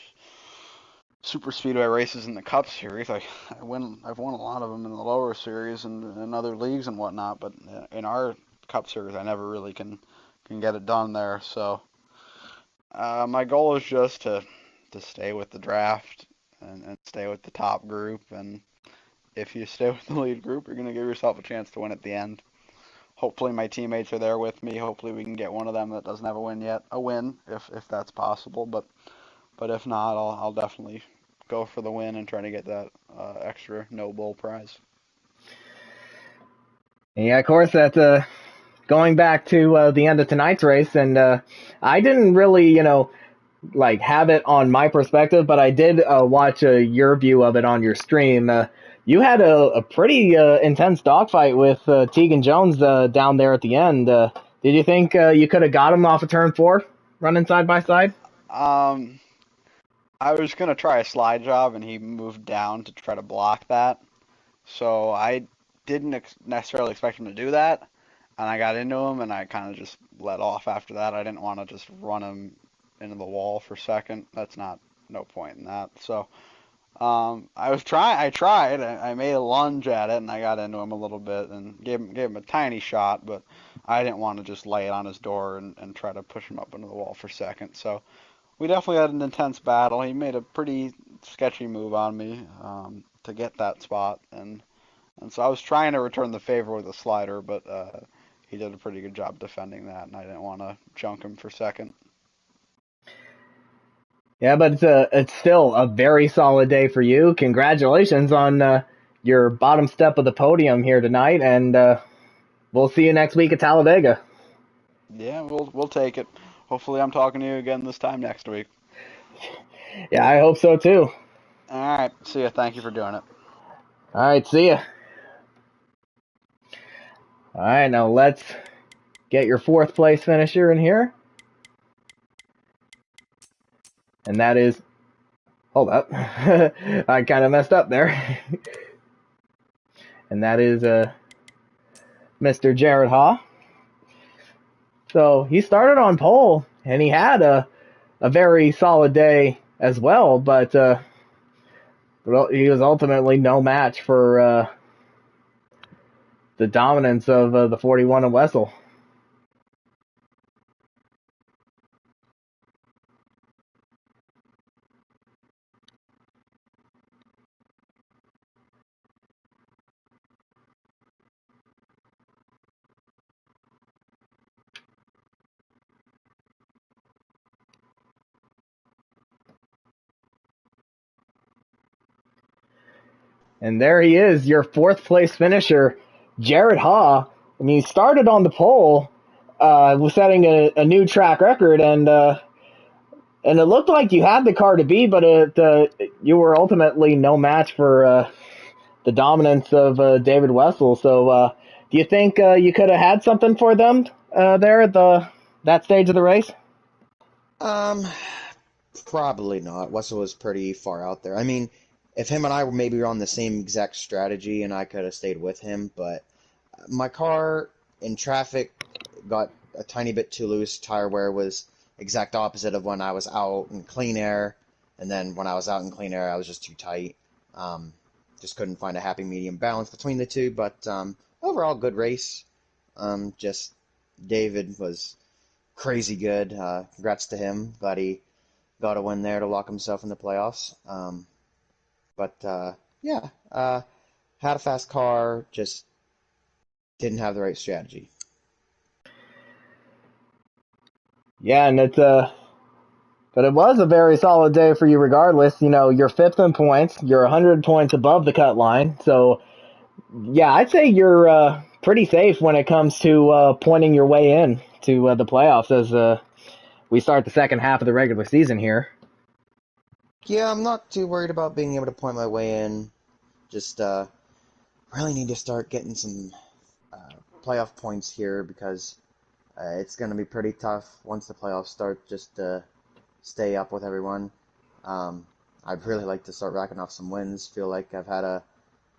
super speedway races in the Cup Series. I've won a lot of them in the lower series and in other leagues and whatnot, but in our Cup Series, I never really can get it done there. So my goal is just to stay with the draft and stay with the top group. And if you stay with the lead group, you're gonna give yourself a chance to win at the end. Hopefully my teammates are there with me. Hopefully we can get one of them that doesn't have a win yet, a win if that's possible. But if not, I'll definitely go for the win and try to get that extra no bowl prize. Yeah, of course, that's going back to the end of tonight's race, and I didn't really, like have it on my perspective, but I did watch your view of it on your stream. You had a pretty intense dogfight with Tegan Jones down there at the end. Did you think you could have got him off of turn four, running side by side? Um, I was gonna try a slide job and he moved down to try to block that, so I didn't necessarily expect him to do that. and I got into him, and I kind of just let off after that. I didn't want to just run him into the wall for second. That's not no point in that. So I tried. I made a lunge at it, and I got into him a little bit and gave him a tiny shot, but I didn't want to just lay it on his door and try to push him up into the wall for second. So we definitely had an intense battle. He made a pretty sketchy move on me to get that spot, and so I was trying to return the favor with a slider, but he did a pretty good job defending that, and I didn't want to junk him for second. Yeah, but it's still a very solid day for you. Congratulations on your bottom step of the podium here tonight, and we'll see you next week at Talladega. Yeah, we'll take it. Hopefully, I'm talking to you again this time next week. Yeah, I hope so too. All right, see ya. Thank you for doing it. All right, see ya. All right, now let's get your fourth place finisher in here. And that is, hold up, I kind of messed up there. And that is Mr. Jared Haw. So he started on pole, and he had a very solid day as well, but he was ultimately no match for the dominance of the 41 of Wessel. And there he is, your fourth place finisher, Jared Haw. I mean, he started on the pole, was setting a new track record, and it looked like you had the car to beat, but you were ultimately no match for the dominance of David Wessel. So, do you think you could have had something for them there at that stage of the race? Um, Probably not. Wessel was pretty far out there. I mean, if him and I were maybe on the same exact strategy and I could have stayed with him, but my car in traffic got a tiny bit too loose. Tire wear was exact opposite of when I was out in clean air, and then when I was out in clean air, I was just too tight. Um, just couldn't find a happy medium balance between the two, but overall, good race. Just David was crazy good. Congrats to him. Glad he got a win there to lock himself in the playoffs. But yeah, had a fast car, just didn't have the right strategy. Yeah, and but it was a very solid day for you regardless. You know, you're fifth in points. You're 100 points above the cut line. So, yeah, I'd say you're pretty safe when it comes to pointing your way in to the playoffs as we start the second half of the regular season here. Yeah, I'm not too worried about being able to point my way in. Just really need to start getting some playoff points here because it's going to be pretty tough once the playoffs start just to stay up with everyone. I'd really like to start racking off some wins. Feel like I've had a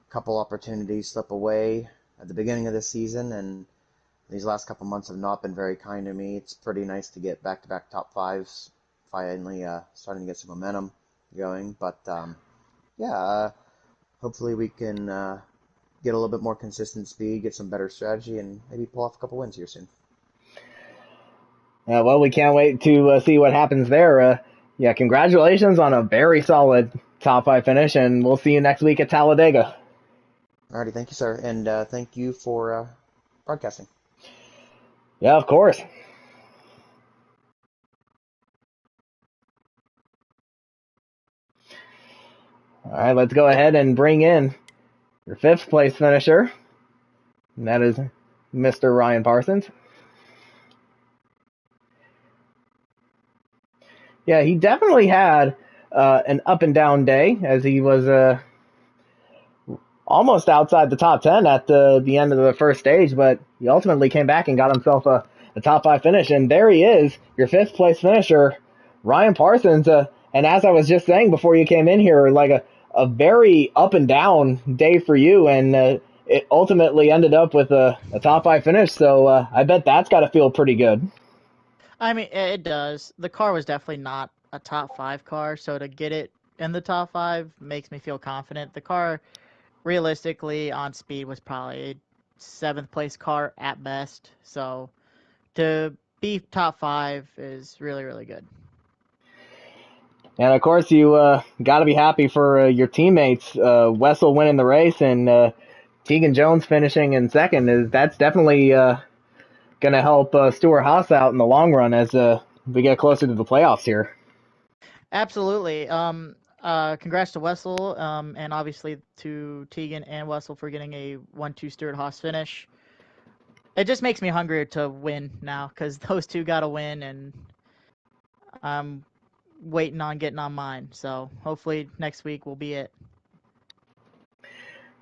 couple opportunities slip away at the beginning of the season, and these last couple months have not been very kind to me. It's pretty nice to get back-to-back top fives, finally starting to get some momentum going. But yeah, hopefully we can get a little bit more consistent speed, get some better strategy, and maybe pull off a couple wins here soon. Well, we can't wait to see what happens there. Yeah, congratulations on a very solid top five finish, and we'll see you next week at Talladega. Alrighty, thank you, sir, and thank you for broadcasting. Yeah, of course. All right, let's go ahead and bring in your fifth place finisher, and that is Mr. Ryan Parsons. Yeah, he definitely had an up and down day as he was almost outside the top 10 at the end of the first stage, but he ultimately came back and got himself a top five finish. And there he is, your fifth place finisher, Ryan Parsons. And as I was just saying before you came in here, like a very up and down day for you. And it ultimately ended up with a top 5 finish. So I bet that's got to feel pretty good. I mean, it does. The car was definitely not a top 5 car, so to get it in the top 5 makes me feel confident. The car, realistically, on speed was probably a 7th place car at best. So to be top 5 is really, really good. And of course, you got to be happy for your teammates. Wessel winning the race and Tegan Jones finishing in second. That's definitely going to help Stuart Haas out in the long run as we get closer to the playoffs here. Absolutely. Congrats to Wessel, and obviously to Tegan and Wessel for getting a 1-2 Stuart Haas finish. It just makes me hungrier to win now because those two got to win, and I'm waiting on getting on mine. So hopefully next week will be it.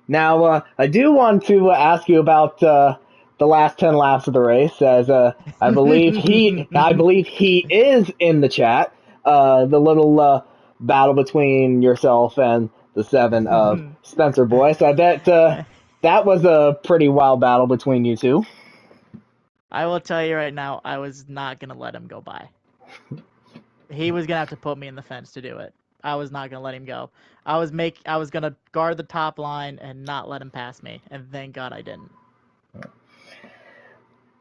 Now, I do want to ask you about the last 10 laps of the race, as I believe he is in the chat. The little battle between yourself and the 7 of Spencer Boyce. I bet that was a pretty wild battle between you two. I will tell you right now, I was not gonna let him go by. He was gonna have to put me in the fence to do it. I was not gonna let him go. I was gonna guard the top line and not let him pass me, and thank God I didn't.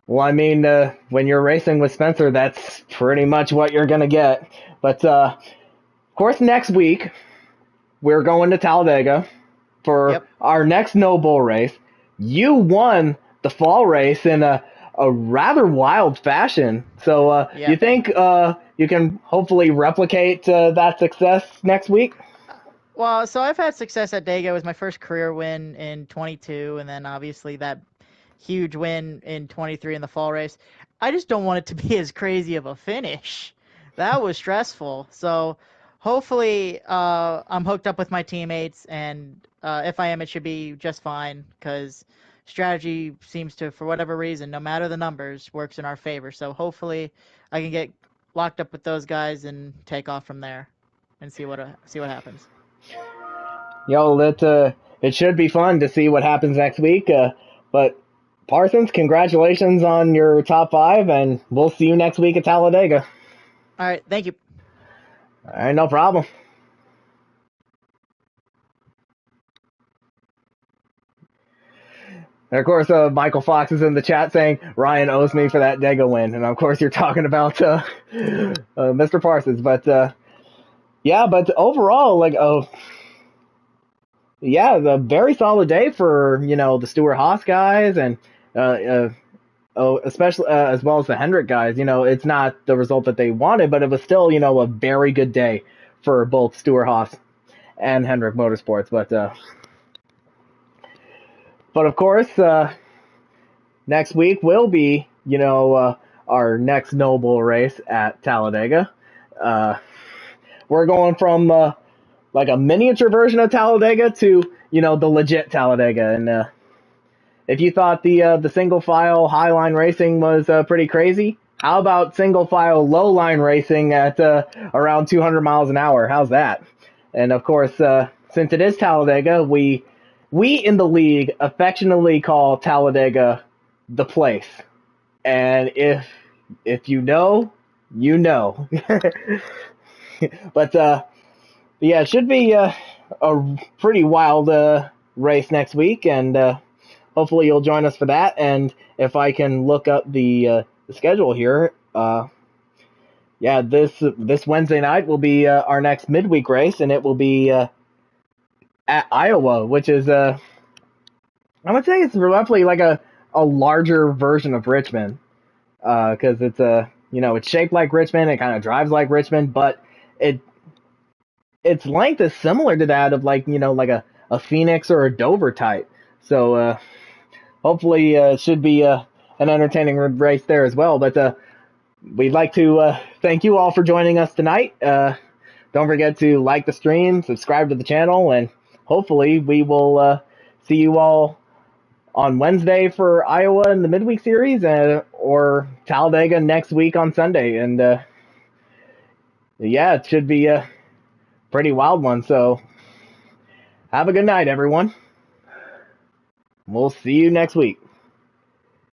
Well, I mean, when you're racing with Spencer, that's pretty much what you're going to get. But, of course, next week, we're going to Talladega for our next No Bull race. You won the fall race in a rather wild fashion. So, you think you can hopefully replicate that success next week? Well, so I've had success at Dega. It was my first career win in 22, and then obviously that huge win in 23 in the fall race. I just don't want it to be as crazy of a finish. That was stressful. So hopefully I'm hooked up with my teammates, and if I am, it should be just fine because strategy seems to, for whatever reason, no matter the numbers, works in our favor. So hopefully I can get locked up with those guys and take off from there and see what happens. It should be fun to see what happens next week. But Parsons, congratulations on your top 5, and we'll see you next week at Talladega. All right, thank you. All right, no problem. And of course, Michael Fox is in the chat saying Ryan owes me for that Dega win, and of course you're talking about Mr. Parsons. But yeah, but overall, the very solid day for the Stuart Haas guys and especially as well as the Hendrick guys. It's not the result that they wanted, but it was still a very good day for both Stuart Haas and Hendrick Motorsports. But of course, next week will be our next No Bull race at Talladega. We're going from like a miniature version of Talladega to the legit Talladega. And if you thought the single file high line racing was pretty crazy, how about single file low line racing at around 200 miles an hour? How's that? And of course, since it is Talladega, we in the league affectionately call Talladega the place. And if you know, you know. But yeah, it should be a pretty wild race next week, and hopefully you'll join us for that. And if I can look up the schedule here, yeah, this Wednesday night will be our next midweek race, and it will be at Iowa, which is I would say it's roughly like a larger version of Richmond, because it's it's shaped like Richmond, it kind of drives like Richmond, but its length is similar to that of like a Phoenix or a Dover type. So hopefully it should be an entertaining race there as well. But we'd like to thank you all for joining us tonight. Don't forget to like the stream, subscribe to the channel, and hopefully we will see you all on Wednesday for Iowa in the midweek series, or Talladega next week on Sunday. And yeah, it should be a pretty wild one. So have a good night, everyone. We'll see you next week.